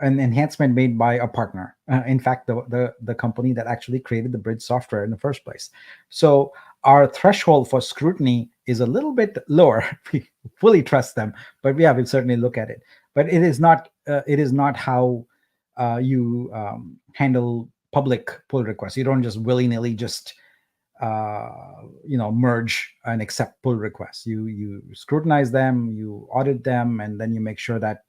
enhancement made by a partner. In fact, the company that actually created the bridge software in the first place. So our threshold for scrutiny is a little bit lower. We fully trust them, but yeah, we'll certainly look at it. But it is not. It is not how you handle public pull requests. You don't just willy nilly just merge and accept pull requests. You scrutinize them, you audit them, and then you make sure that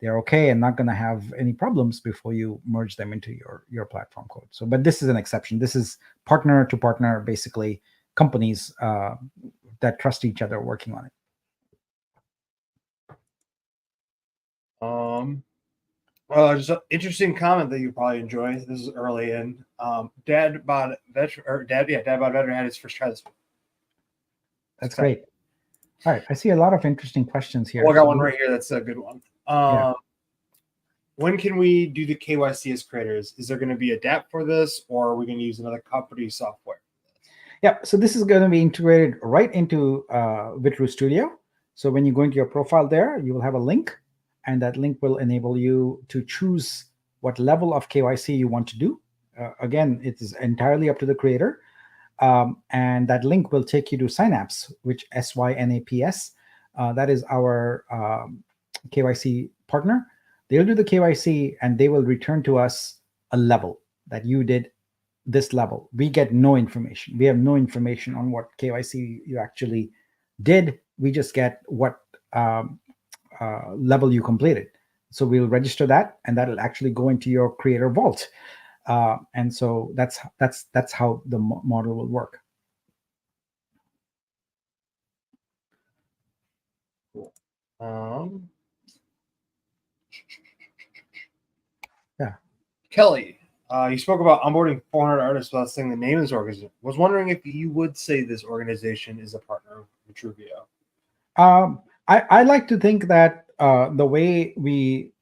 they're okay and not going to have any problems before you merge them into your platform code. So, but this is an exception. This is partner to partner, basically companies that trust each other working on it. Well, just an interesting comment that you probably enjoy. This is early in. Dad bought veteran had his first try this week. That's great. All right, I see a lot of interesting questions here. Well, I got one right here. That's a good one. Yeah. When can we do the KYC as creators? Is there going to be a DApp for this, or are we going to use another company's software? Yeah, so this is going to be integrated right into Vitru Studio. So when you go into your profile there, you will have a link, and that link will enable you to choose what level of KYC you want to do. Again, it is entirely up to the creator. And that link will take you to Synapse, which SYNAPS. That is our KYC partner. They'll do the KYC and they will return to us a level that you did this level. We get no information. We have no information on what KYC you actually did. We just get what level you completed. So we'll register that, and that'll actually go into your creator vault. And so that's how the model will work. Cool. Yeah. Kelly, you spoke about onboarding 400 artists without saying the name of this organization. Was wondering if you would say this organization is a partner of Vitruvio. I like to think that the way we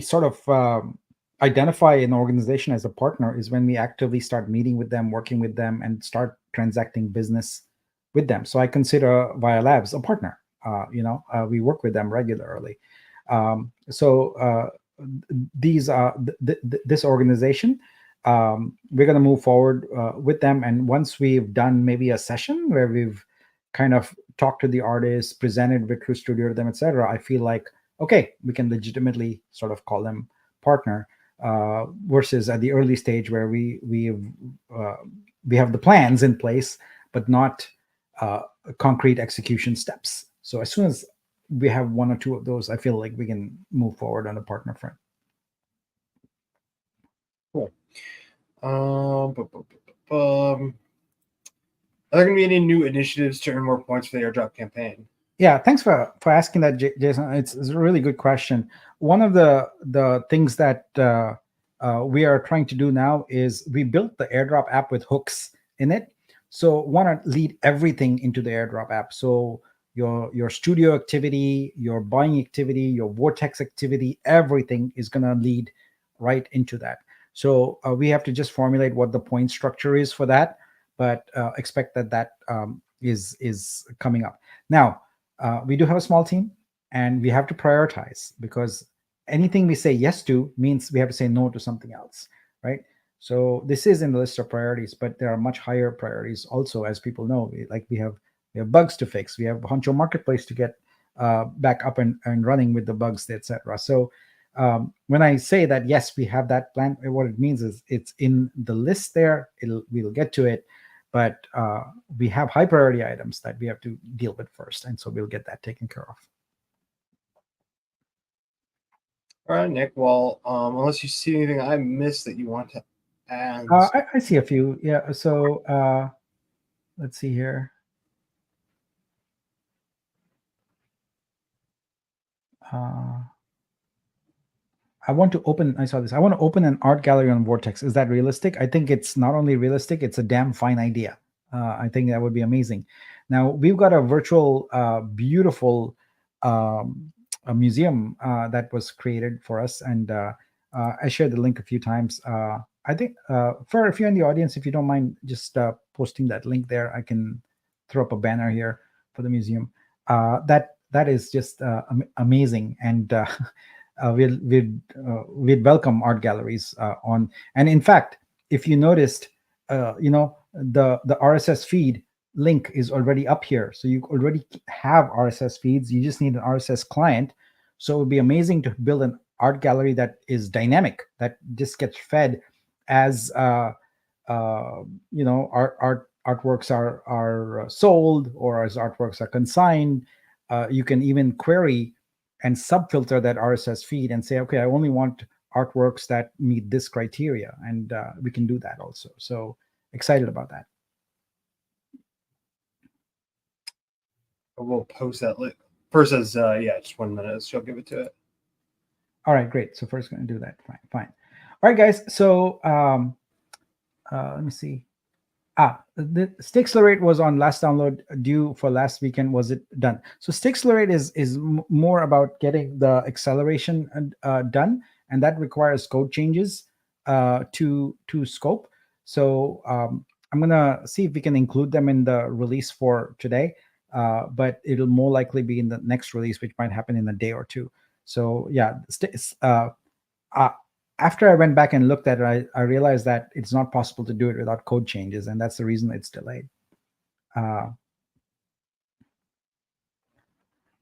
sort of identify an organization as a partner is when we actively start meeting with them, working with them, and start transacting business with them. So I consider Via Labs a partner. We work with them regularly. These are this organization. We're going to move forward with them, and once we've done maybe a session where we've kind of talked to the artists, presented Vitru Studio to them, etc., I feel like, okay, we can legitimately sort of call them partner, versus at the early stage where we have the plans in place but not concrete execution steps. So as soon as we have one or two of those, I feel like we can move forward on the partner front. Cool. Are there going to be any new initiatives to earn more points for the airdrop campaign? Yeah, thanks for asking that, Jason. It's a really good question. One of the things that we are trying to do now is we built the airdrop app with hooks in it. So want to lead everything into the airdrop app. So your studio activity, your buying activity, your vortex activity, everything is going to lead right into that. So we have to just formulate what the point structure is for that, but expect that is coming up. Now, we do have a small team, and we have to prioritize, because anything we say yes to means we have to say no to something else, right? So this is in the list of priorities, but there are much higher priorities also, as people know. We have bugs to fix. We have Honcho Marketplace to get back up and running with the bugs, etc. So when I say that, yes, we have that plan, what it means is it's in the list there. We'll get to it, but we have high priority items that we have to deal with first, and so we'll get that taken care of. All right, Nick. Well, unless you see anything I missed that you want to add. I see a few. Yeah. So let's see here. I want to open an art gallery on Vortex. Is that realistic? I think it's not only realistic, it's a damn fine idea. I think that would be amazing. Now, we've got a virtual, beautiful a museum that was created for us, and I shared the link a few times. I think for if you're in the audience, if you don't mind just posting that link there, I can throw up a banner here for the museum. That is just amazing, and we'd welcome art galleries on. And in fact, if you noticed, the RSS feed link is already up here, so you already have RSS feeds. You just need an RSS client. So it would be amazing to build an art gallery that is dynamic, that just gets fed as artworks are sold, or as artworks are consigned. You can even query and subfilter that RSS feed and say, okay, I only want artworks that meet this criteria, and we can do that also. So excited about that. We'll post that link. First says, just 1 minute. She'll give it to it. All right, great. So first going to do that. Fine. All right, guys. So let me see. The Stixlerate was on last download due for last weekend. Was it done? So Stixlerate is more about getting the acceleration done, and that requires code changes to scope. So I'm gonna see if we can include them in the release for today, but it'll more likely be in the next release, which might happen in a day or two. So yeah, after I went back and looked at it, I realized that it's not possible to do it without code changes, and that's the reason it's delayed.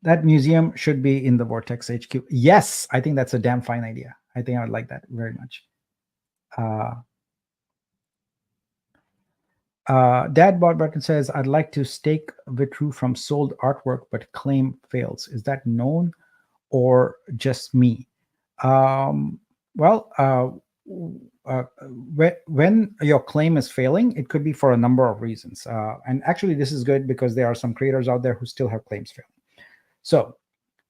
That museum should be in the Vortex HQ. Yes, I think that's a damn fine idea. I think I would like that very much. Dad Bot Button says, I'd like to stake Vitru from sold artwork, but claim fails. Is that known or just me? When your claim is failing, it could be for a number of reasons. And actually, this is good because there are some creators out there who still have claims failing. So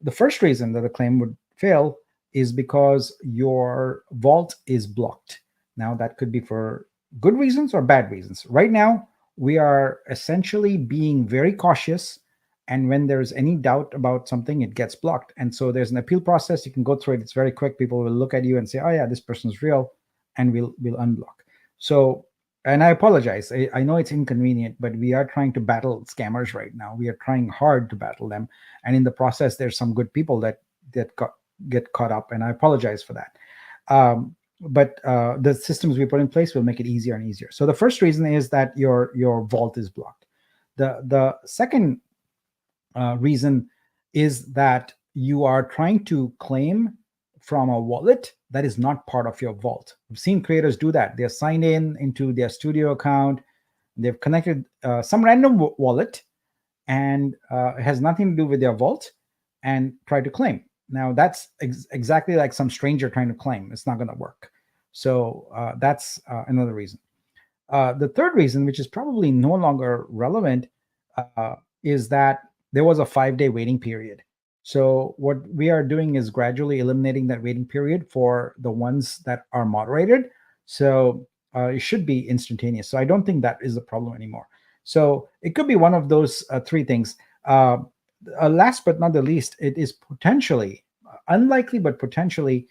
the first reason that a claim would fail is because your vault is blocked. Now, that could be for good reasons or bad reasons. Right now, we are essentially being very cautious. And when there's any doubt about something, it gets blocked. And so there's an appeal process. You can go through it. It's very quick. People will look at you and say, oh, yeah, this person's real. And we'll unblock. So, and I apologize. I know it's inconvenient, but we are trying to battle scammers right now. We are trying hard to battle them. And in the process, there's some good people that get caught up. And I apologize for that. But the systems we put in place will make it easier and easier. So the first reason is that your vault is blocked. The second reason is that you are trying to claim from a wallet that is not part of your vault. We've seen creators do that. They're signed into their studio account. They've connected some random wallet, and it has nothing to do with their vault, and try to claim. Now, that's exactly like some stranger trying to claim. It's not going to work. So that's another reason. The third reason, which is probably no longer relevant, is that there was a 5-day waiting period. So what we are doing is gradually eliminating that waiting period for the ones that are moderated. So it should be instantaneous. So I don't think that is a problem anymore. So it could be one of those three things. Last but not the least, it is potentially, unlikely, but potentially,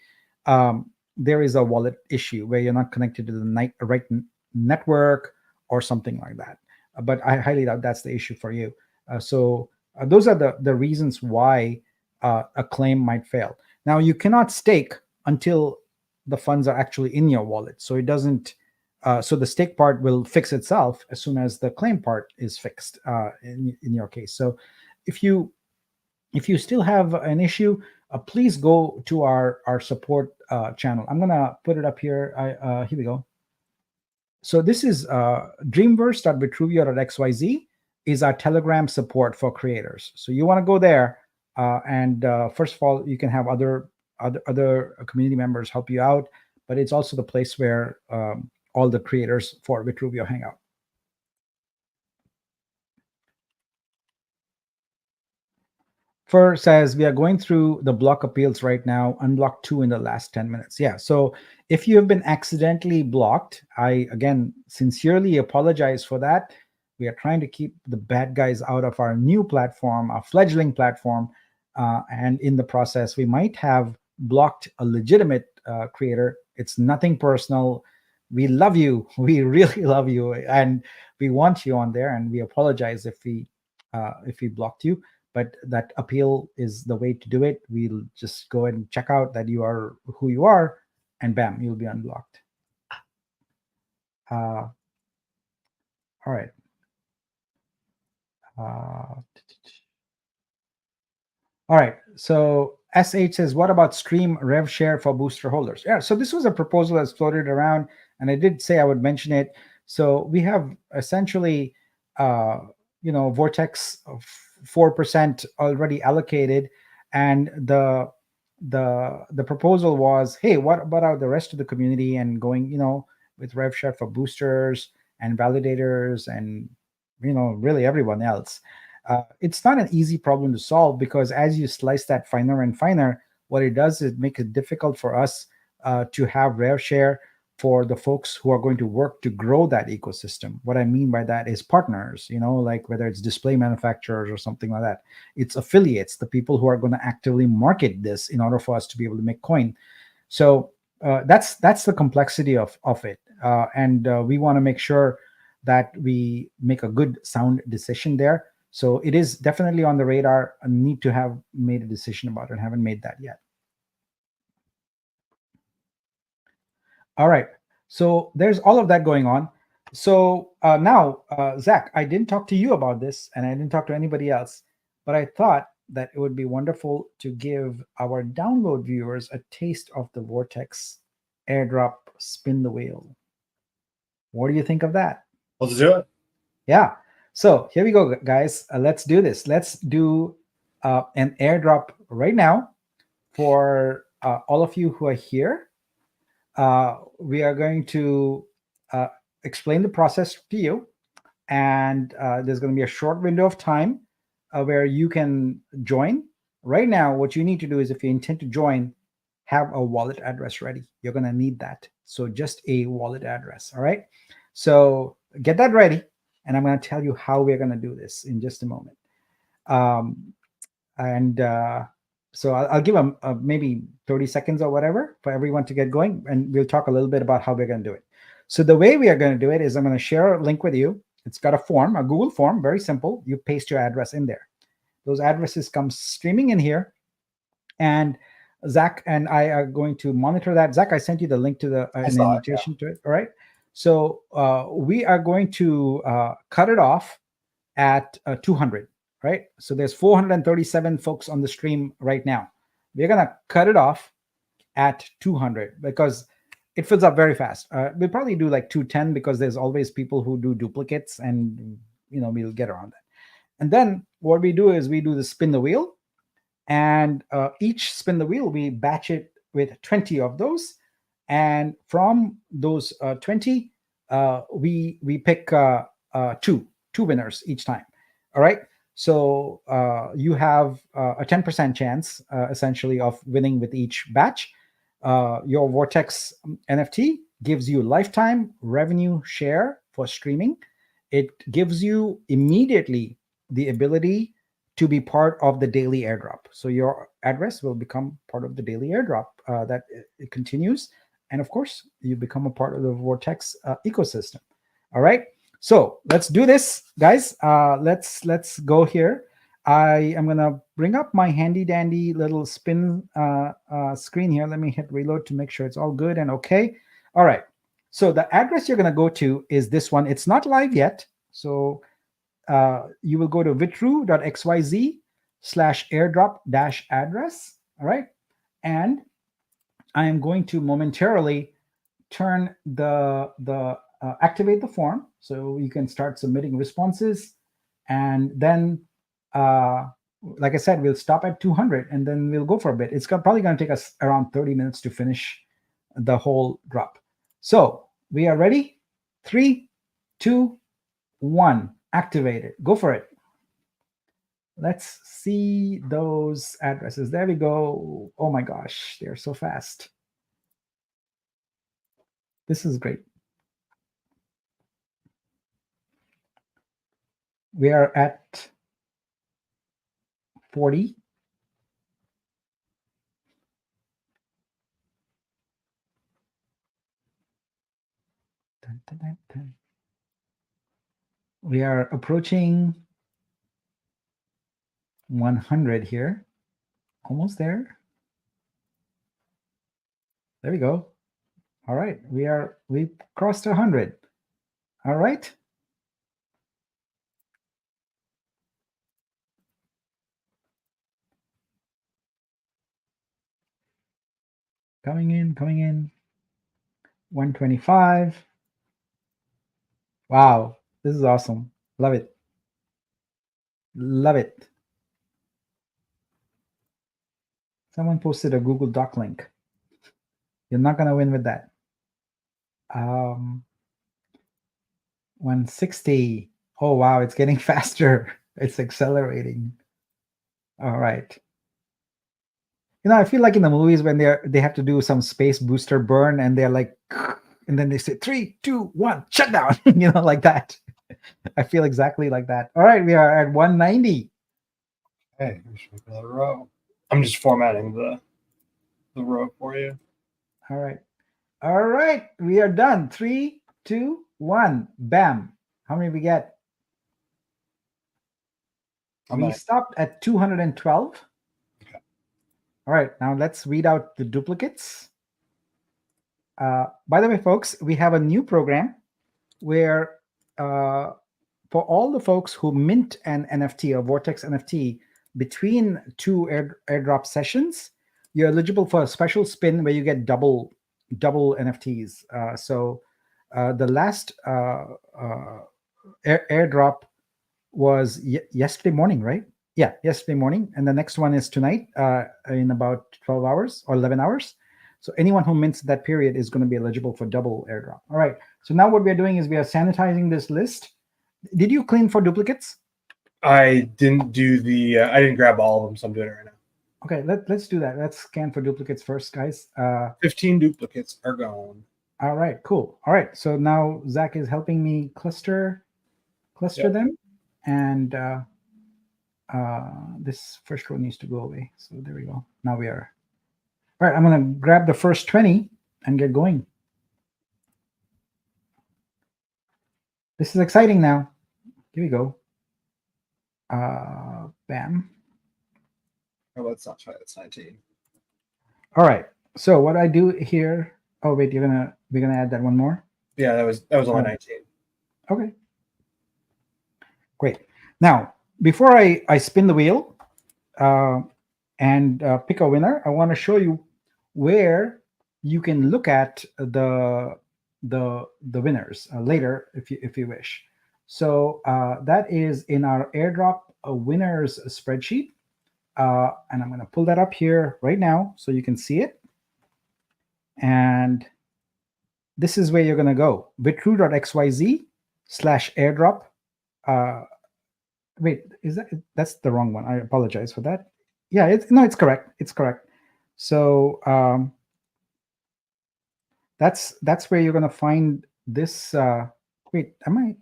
there is a wallet issue where you're not connected to the right network or something like that. But I highly doubt that's the issue for you. So those are the reasons why a claim might fail. Now, you cannot stake until the funds are actually in your wallet. So it doesn't. So the stake part will fix itself as soon as the claim part is fixed in your case. So if you still have an issue, please go to our support channel. I'm gonna put it up here. Here we go. So this is dreamverse.vitruvio.xyz is our Telegram support for creators. So you want to go there, and first of all, you can have other community members help you out, but it's also the place where all the creators for Vitruvio hang out. Fur says, we are going through the block appeals right now, unblocked 2 in the last 10 minutes. Yeah, so if you have been accidentally blocked, I, again, sincerely apologize for that. We are trying to keep the bad guys out of our new platform, our fledgling platform. And in the process, we might have blocked a legitimate creator. It's nothing personal. We love you. We really love you, and we want you on there. And we apologize if we blocked you, but that appeal is the way to do it. We'll just go and check out that you are who you are, and bam, you'll be unblocked. All right. All right. So SH says, what about Stream Rev Share for booster holders? Yeah. So this was a proposal that's floated around, and I did say I would mention it. So we have essentially, Vortex of 4% already allocated, and the proposal was, hey, what about the rest of the community and going, with Rev Share for boosters and validators and really everyone else. It's not an easy problem to solve, because as you slice that finer and finer, what it does is make it difficult for us to have rev share for the folks who are going to work to grow that ecosystem. What I mean by that is partners, like whether it's display manufacturers or something like that. It's affiliates, the people who are going to actively market this in order for us to be able to make coin. So that's the complexity of it. And we want to make sure that we make a good, sound decision there. So it is definitely on the radar. I need to have made a decision about it. I haven't made that yet. All right. So there's all of that going on. So now, Zach, I didn't talk to you about this, and I didn't talk to anybody else, but I thought that it would be wonderful to give our download viewers a taste of the Vortex airdrop spin the wheel. What do you think of that? Let's do it. Yeah. So here we go, guys. Let's do this. Let's do an airdrop right now for all of you who are here. We are going to explain the process to you, and there's going to be a short window of time where you can join. Right now, what you need to do is, if you intend to join, have a wallet address ready. You're going to need that. So just a wallet address. All right. So get that ready. And I'm going to tell you how we're going to do this in just a moment. So I'll give them maybe 30 seconds or whatever for everyone to get going. And we'll talk a little bit about how we're going to do it. So the way we are going to do it is, I'm going to share a link with you. It's got a form, a Google form, very simple. You paste your address in there. Those addresses come streaming in here. And Zach and I are going to monitor that. Zach, I sent you the link to the an invitation to it. All right. So we are going to cut it off at 200, right? So there's 437 folks on the stream right now. We're going to cut it off at 200 because it fills up very fast. We'll probably do like 210 because there's always people who do duplicates, and we'll get around that. And then what we do is we do the spin the wheel, and each spin the wheel, we batch it with 20 of those. And from those 20, we pick two winners each time. All right. So you have a 10% chance, essentially, of winning with each batch. Your Vortex NFT gives you lifetime revenue share for streaming. It gives you immediately the ability to be part of the daily airdrop. So your address will become part of the daily airdrop that it continues. And of course, you become a part of the Vortex ecosystem. All right. So let's do this, guys. Let's go here. I am gonna bring up my handy dandy little spin screen here. Let me hit reload to make sure it's all good and okay. All right. So the address you're gonna go to is this one. It's not live yet. So you will go to vitru.xyz/airdrop-address. All right. And I am going to momentarily turn activate the form so you can start submitting responses. And then, like I said, we'll stop at 200 and then we'll go for a bit. It's probably going to take us around 30 minutes to finish the whole drop. So we are ready. 3, 2, 1. Activate it. Go for it. Let's see those addresses. There we go. Oh my gosh, they're so fast. This is great. We are at 40. Dun, dun, dun, dun. We are approaching 100 here. Almost there. There we go. All right, we crossed 100. All right. Coming in. 125. Wow, this is awesome. Love it. Love it. Someone posted a Google Doc link. You're not gonna win with that. 160. Oh wow, it's getting faster. It's accelerating. All right. I feel like in the movies when they have to do some space booster burn and they're like, and then they say 3, 2, 1, shut down. Like that. I feel exactly like that. All right, we are at 190. Hey, we should make another row. I'm just formatting the row for you. All right, we are done. 3, 2, 1, bam. How many we get? We stopped at 212. Okay. All right, now let's read out the duplicates. By the way, folks, we have a new program where for all the folks who mint an NFT, a Vortex NFT, between two airdrop sessions, you're eligible for a special spin where you get double NFTs. So the last airdrop was yesterday morning, right? Yeah, yesterday morning. And the next one is tonight in about 12 hours or 11 hours. So anyone who mints that period is going to be eligible for double airdrop. All right. So now what we are doing is we are sanitizing this list. Did you clean for duplicates? I didn't do I didn't grab all of them, so I'm doing it right now. Okay, let's do that. Let's scan for duplicates first, guys. 15 duplicates are gone. All right, cool. All right, so now Zach is helping me cluster them, and this first row needs to go away. So there we go. Now we are. All right, I'm gonna grab the first 20 and get going. This is exciting now. Here we go. Bam. Oh, let's not try. That's 19. All right. So what I do here? Oh wait, we're gonna add that one more. Yeah, that was only 19. Okay. Great. Now, before I spin the wheel and pick a winner, I want to show you where you can look at the winners later if you wish. So that is in our airdrop winners spreadsheet. And I'm going to pull that up here right now so you can see it. And this is where you're going to go. bitru.xyz/airdrop. Wait, that's the wrong one? I apologize for that. Yeah, it's correct. It's correct. So that's where you're going to find this. Wait, am I?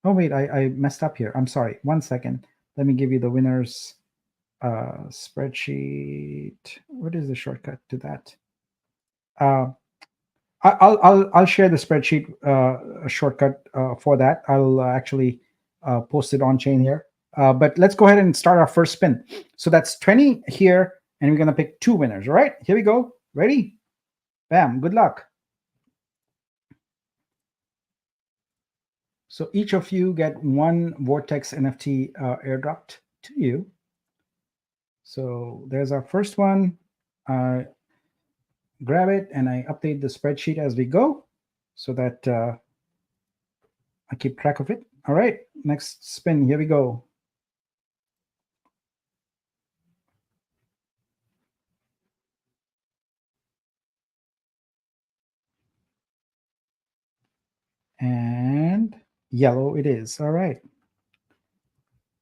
Oh wait, I messed up here. I'm sorry. 1 second. Let me give you the winners spreadsheet. What is the shortcut to that? I'll share the spreadsheet shortcut for that. I'll actually post it on chain here. But let's go ahead and start our first spin. So that's 20 here, and we're gonna pick 2 winners. All right, here we go. Ready? Bam. Good luck. So each of you get 1 Vortex NFT airdropped to you. So there's our first one. Grab it and I update the spreadsheet as we go so that I keep track of it. All right, next spin. Here we go. And yellow it is. All right.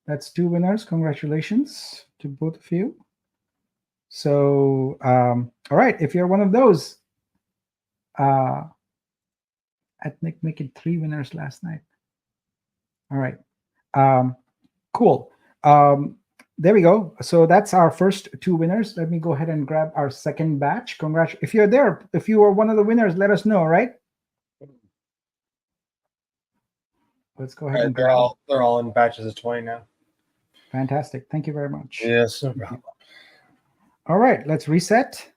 That's 2 winners. Congratulations to both of you. So, all right, if you're one of those, Ethnic making 3 winners last night. All right, cool. There we go. So that's our first 2 winners. Let me go ahead and grab our second batch. Congrats. If you're there, if you are one of the winners, let us know, right? let's go ahead and they're all in batches of 20 now. Fantastic. Thank you very much. Yes, no problem. All right, let's reset.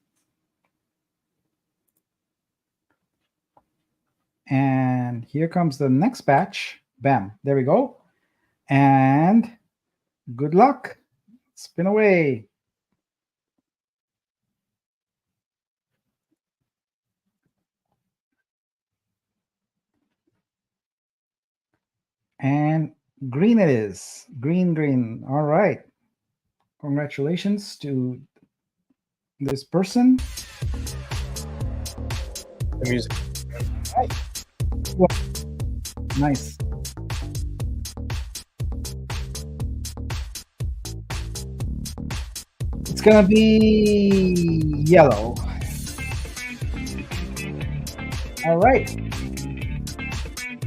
And here comes the next batch. Bam, there we go. And good luck. Spin away. And green it is. Green, green. All right. Congratulations to this person. The music. Right. Well, nice. It's gonna be yellow. All right.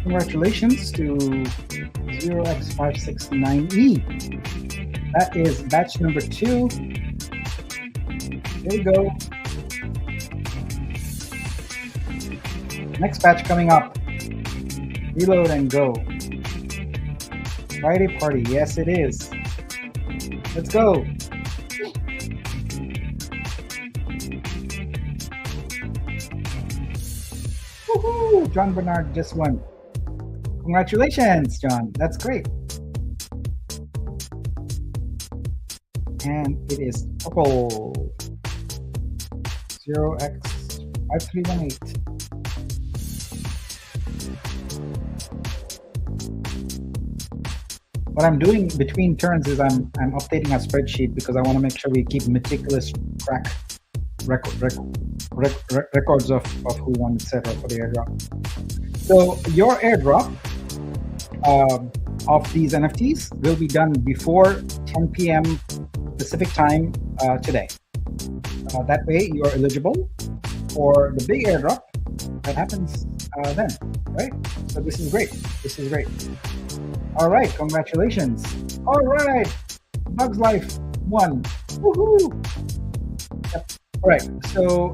Congratulations to 0x569E. That is batch number 2. There you go. Next batch coming up. Reload and go. Friday party. Yes, it is. Let's go. Woohoo! John Bernard just won. Congratulations, John. That's great. And it is purple. 0x5318. What I'm doing between turns is I'm updating our spreadsheet because I want to make sure we keep meticulous records of who won, etc. for the airdrop. So your airdrop of these NFTs will be done before 10 p.m. Pacific time today. That way you are eligible for the big airdrop that happens then, right? So this is great. This is great. All right, congratulations. All right, Bugs Life won. Woohoo! Yep. All right, so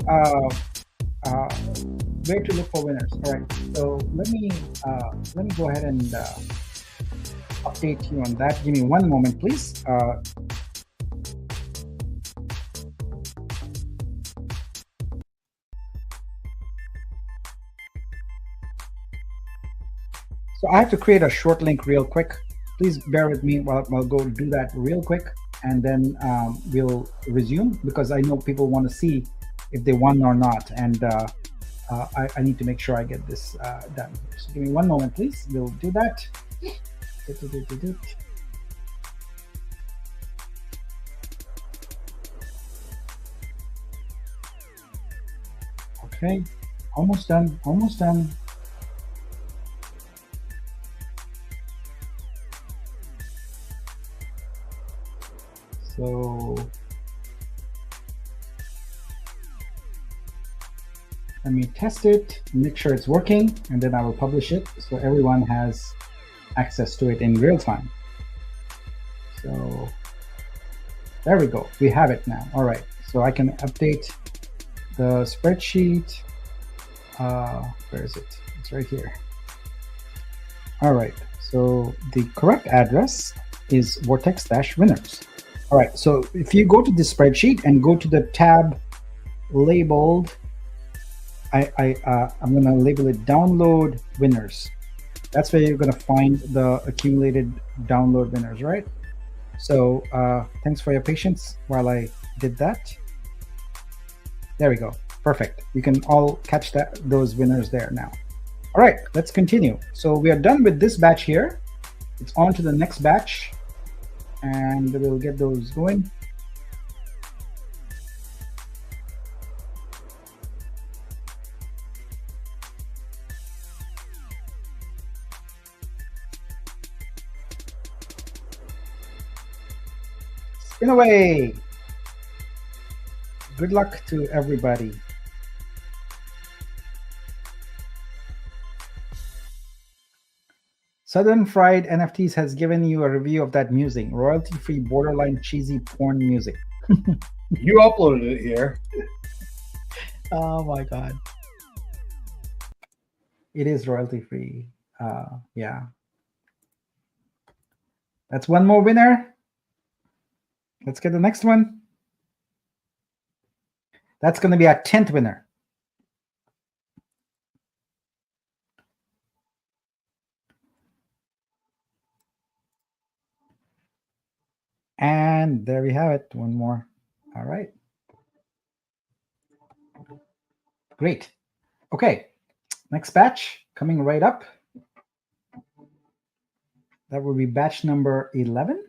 where to look for winners? All right, so let me go ahead and update you on that. Give me one moment, please. So I have to create a short link real quick. Please bear with me while I'll go do that real quick, and then we'll resume because I know people want to see if they won or not, and I need to make sure I get this done. So give me one moment, please. We'll do that. Okay, almost done. Almost done. So let me test it, make sure it's working, and then I will publish it so everyone has access to it in real time. So there we go. We have it now. All right. So I can update the spreadsheet. Where is it? It's right here. All right. So the correct address is vortex-winners. All right, so if you go to the spreadsheet and go to the tab labeled, I'm gonna label it download winners. That's where you're gonna find the accumulated download winners, right? So thanks for your patience while I did that. There we go, perfect. You can all catch those winners there now. All right, let's continue. So we are done with this batch here. It's on to the next batch, and we'll get those going. Spin away. Good luck to everybody. Southern Fried NFTs has given you a review of that music. Royalty-free, borderline cheesy porn music. You uploaded it here. Oh my God. It is royalty-free. Yeah. That's one more winner. Let's get the next one. That's going to be our 10th winner. And there we have it. One more. All right. Great. Okay. Next batch coming right up. That will be batch number 11.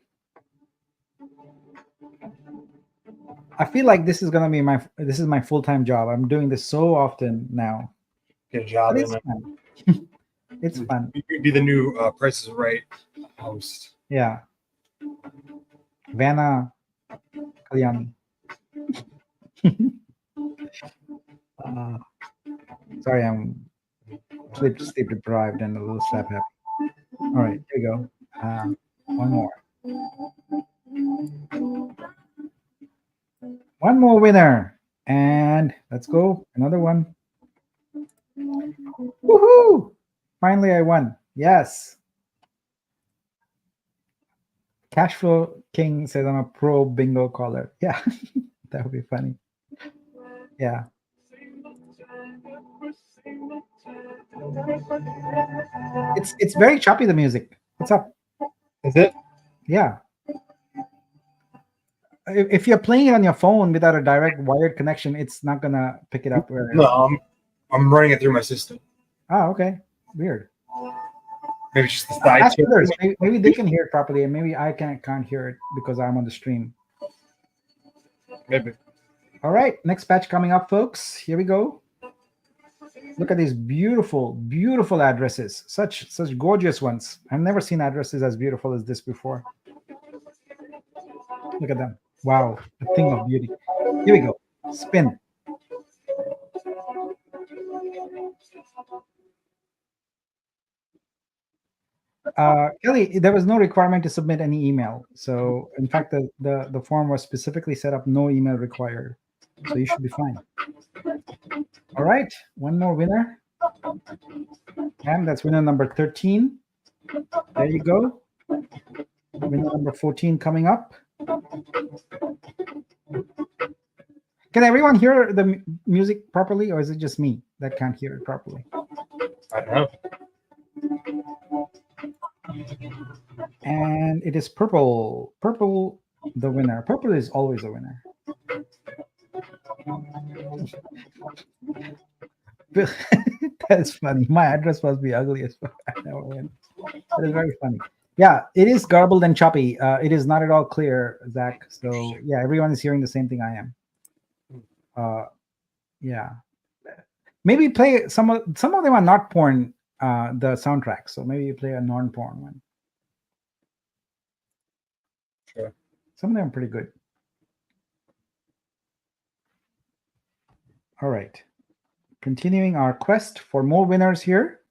I feel like this is gonna be my full-time job. I'm doing this so often now. Good job. But it's fun. It's fun. You'd be the new Price is Right host. Yeah. Vanna Kalyani. Sorry, I'm sleep deprived and a little slap happy. All right, here we go. One more. One more winner. And let's go. Another one. Woohoo! Finally, I won. Yes. Cashflow King says I'm a pro bingo caller. Yeah, that would be funny. Yeah. It's very choppy, the music. What's up? Is it? Yeah. If you're playing it on your phone without a direct wired connection, it's not gonna pick it up. No, I'm running it through my system. Oh, okay. Weird. Maybe it's just the side. Ask others. Maybe they can hear it properly, and maybe I can't hear it because I'm on the stream. Maybe. All right, next batch coming up, folks. Here we go. Look at these beautiful, beautiful addresses. Such gorgeous ones. I've never seen addresses as beautiful as this before. Look at them. Wow, a thing of beauty. Here we go. Spin. Kelly, there was no requirement to submit any email. So in fact, the form was specifically set up, no email required. So you should be fine. All right, one more winner. And that's winner number 13. There you go. Winner number 14 coming up. Can everyone hear the music properly, or is it just me that can't hear it properly? I don't know. And it is purple. Purple, the winner. Purple is always a winner. That is funny. My address must be ugly as fuck. That is very funny. Yeah, it is garbled and choppy. It is not at all clear, Zach. So yeah, everyone is hearing the same thing I am. Yeah, maybe play some of them are not porn. The soundtrack. So maybe you play a non-porn one. Sure. Some of them are pretty good. All right. Continuing our quest for more winners here.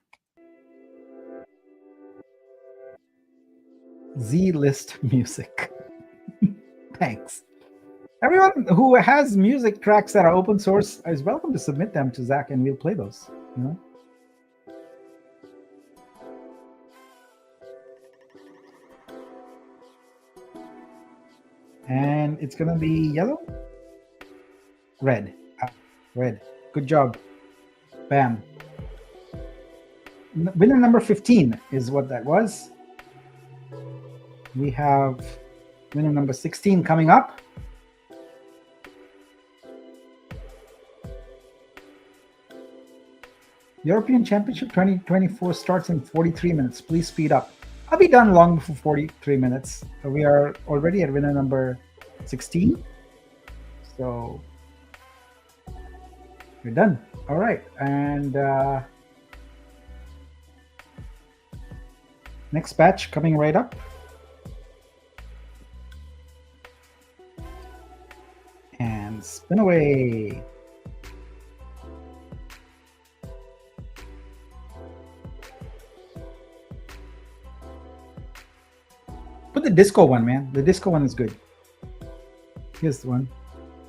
Z-list music. Thanks. Everyone who has music tracks that are open source is welcome to submit them to Zach, and we'll play those. You know. And it's gonna be yellow, red, red. Good job. Bam. Winner number 15 is what that was. We have winner number 16 coming up. European Championship 2024 starts in 43 minutes. Please speed up. I'll be done long before 43 minutes. We are already at winner number 16. So we're done. All right. And next batch coming right up. And spin away. Put the disco one, man. The disco one is good. Here's the one.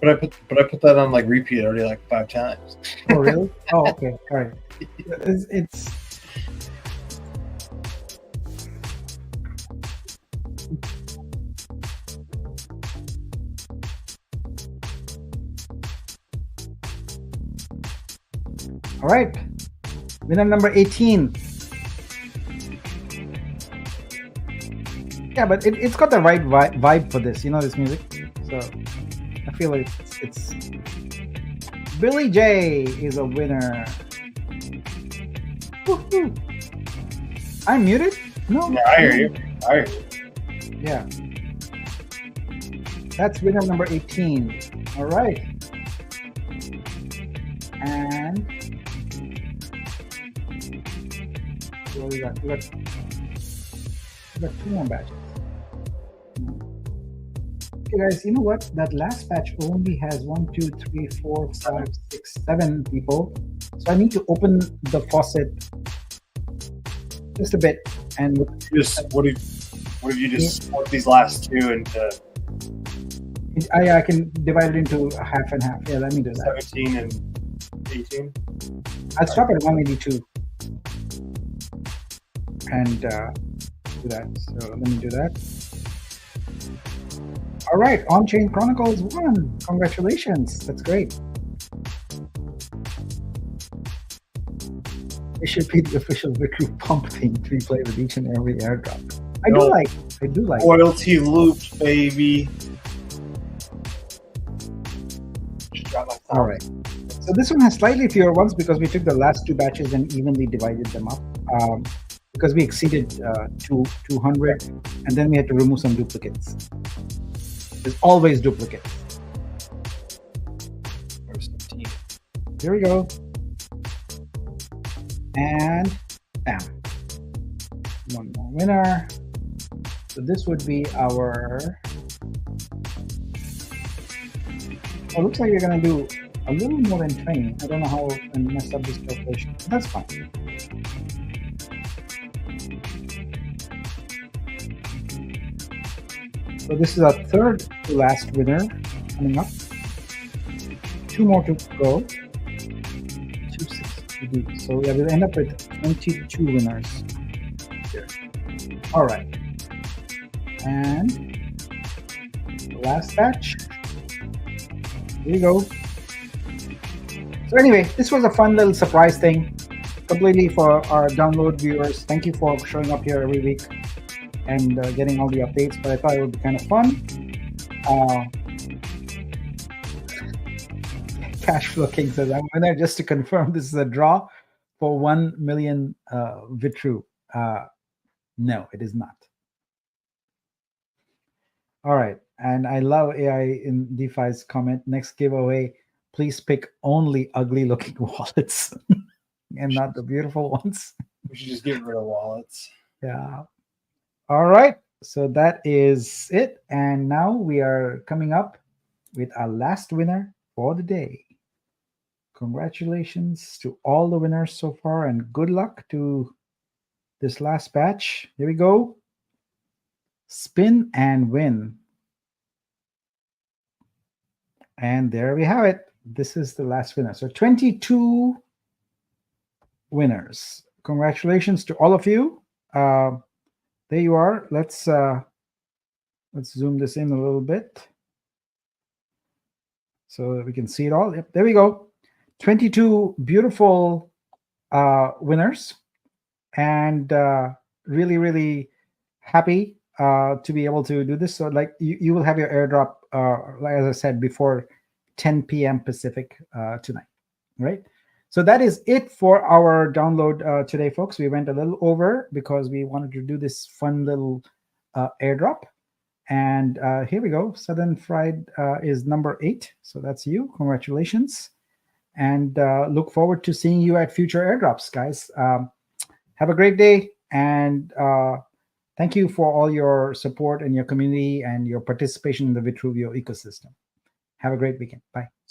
But I put that on like repeat already like 5 times. Oh really? Oh okay. All right. It's All right. Winner number 18. Yeah, but it's got the right vibe for this. You know, this music. So I feel like it's Billy J is a winner. Woo-hoo. I'm muted? No. Yeah, I hear you. I hear you. Yeah. That's winner number 18. All right. And what we got? We got 2 more batches. Okay, guys, you know what? That last batch only has 1, 2, 3, 4, 5, 6, 7 people. So I need to open the faucet just a bit. And What if you just split these last 2 into I can divide it into half and half. Yeah, let me do that. 17 and 18? I'll stop at 182 and do that. So let me do that. All right, On-Chain Chronicles 1. Congratulations. That's great. It should be the official victory pump thing to replay with each and every airdrop. I do like. Loyalty loop, baby. All right. So this one has slightly fewer ones because we took the last 2 batches and evenly divided them up. Because we exceeded 200, and then we had to remove some duplicates. There's always duplicates. Here we go. And bam. One more winner. So this would be our... Oh, looks like we're going to do a little more than 20. I don't know how I messed up this calculation. But that's fine. So this is our 3rd to last winner coming up. 2 more to go. 2, 6 to do. So we will end up with 22 winners here. All right. And the last batch. Here we go. So anyway, this was a fun little surprise thing, completely for our download viewers. Thank you for showing up here every week and getting all the updates, but I thought it would be kind of fun. Cashflow King says, I'm winner. Just to confirm, this is a draw for 1 million Vitru. No, it is not. All right. And I love AI in DeFi's comment. Next giveaway, please pick only ugly looking wallets and not the beautiful ones. We should just get rid of wallets. Yeah. All right. So that is it. And now we are coming up with our last winner for the day. Congratulations to all the winners so far, and good luck to this last batch. Here we go. Spin and win. And there we have it. This is the last winner. So 22 winners. Congratulations to all of you. There you are. Let's zoom this in a little bit so that we can see it all. Yep, there we go. 22 beautiful winners, and really, really happy to be able to do this. So like you will have your airdrop, like as I said, before 10 p.m. Pacific tonight, right? So that is it for our download today, folks. We went a little over because we wanted to do this fun little airdrop. And here we go. Southern Fried is number 8. So that's you. Congratulations. And look forward to seeing you at future airdrops, guys. Have a great day. And thank you for all your support and your community and your participation in the Vitruvio ecosystem. Have a great weekend. Bye.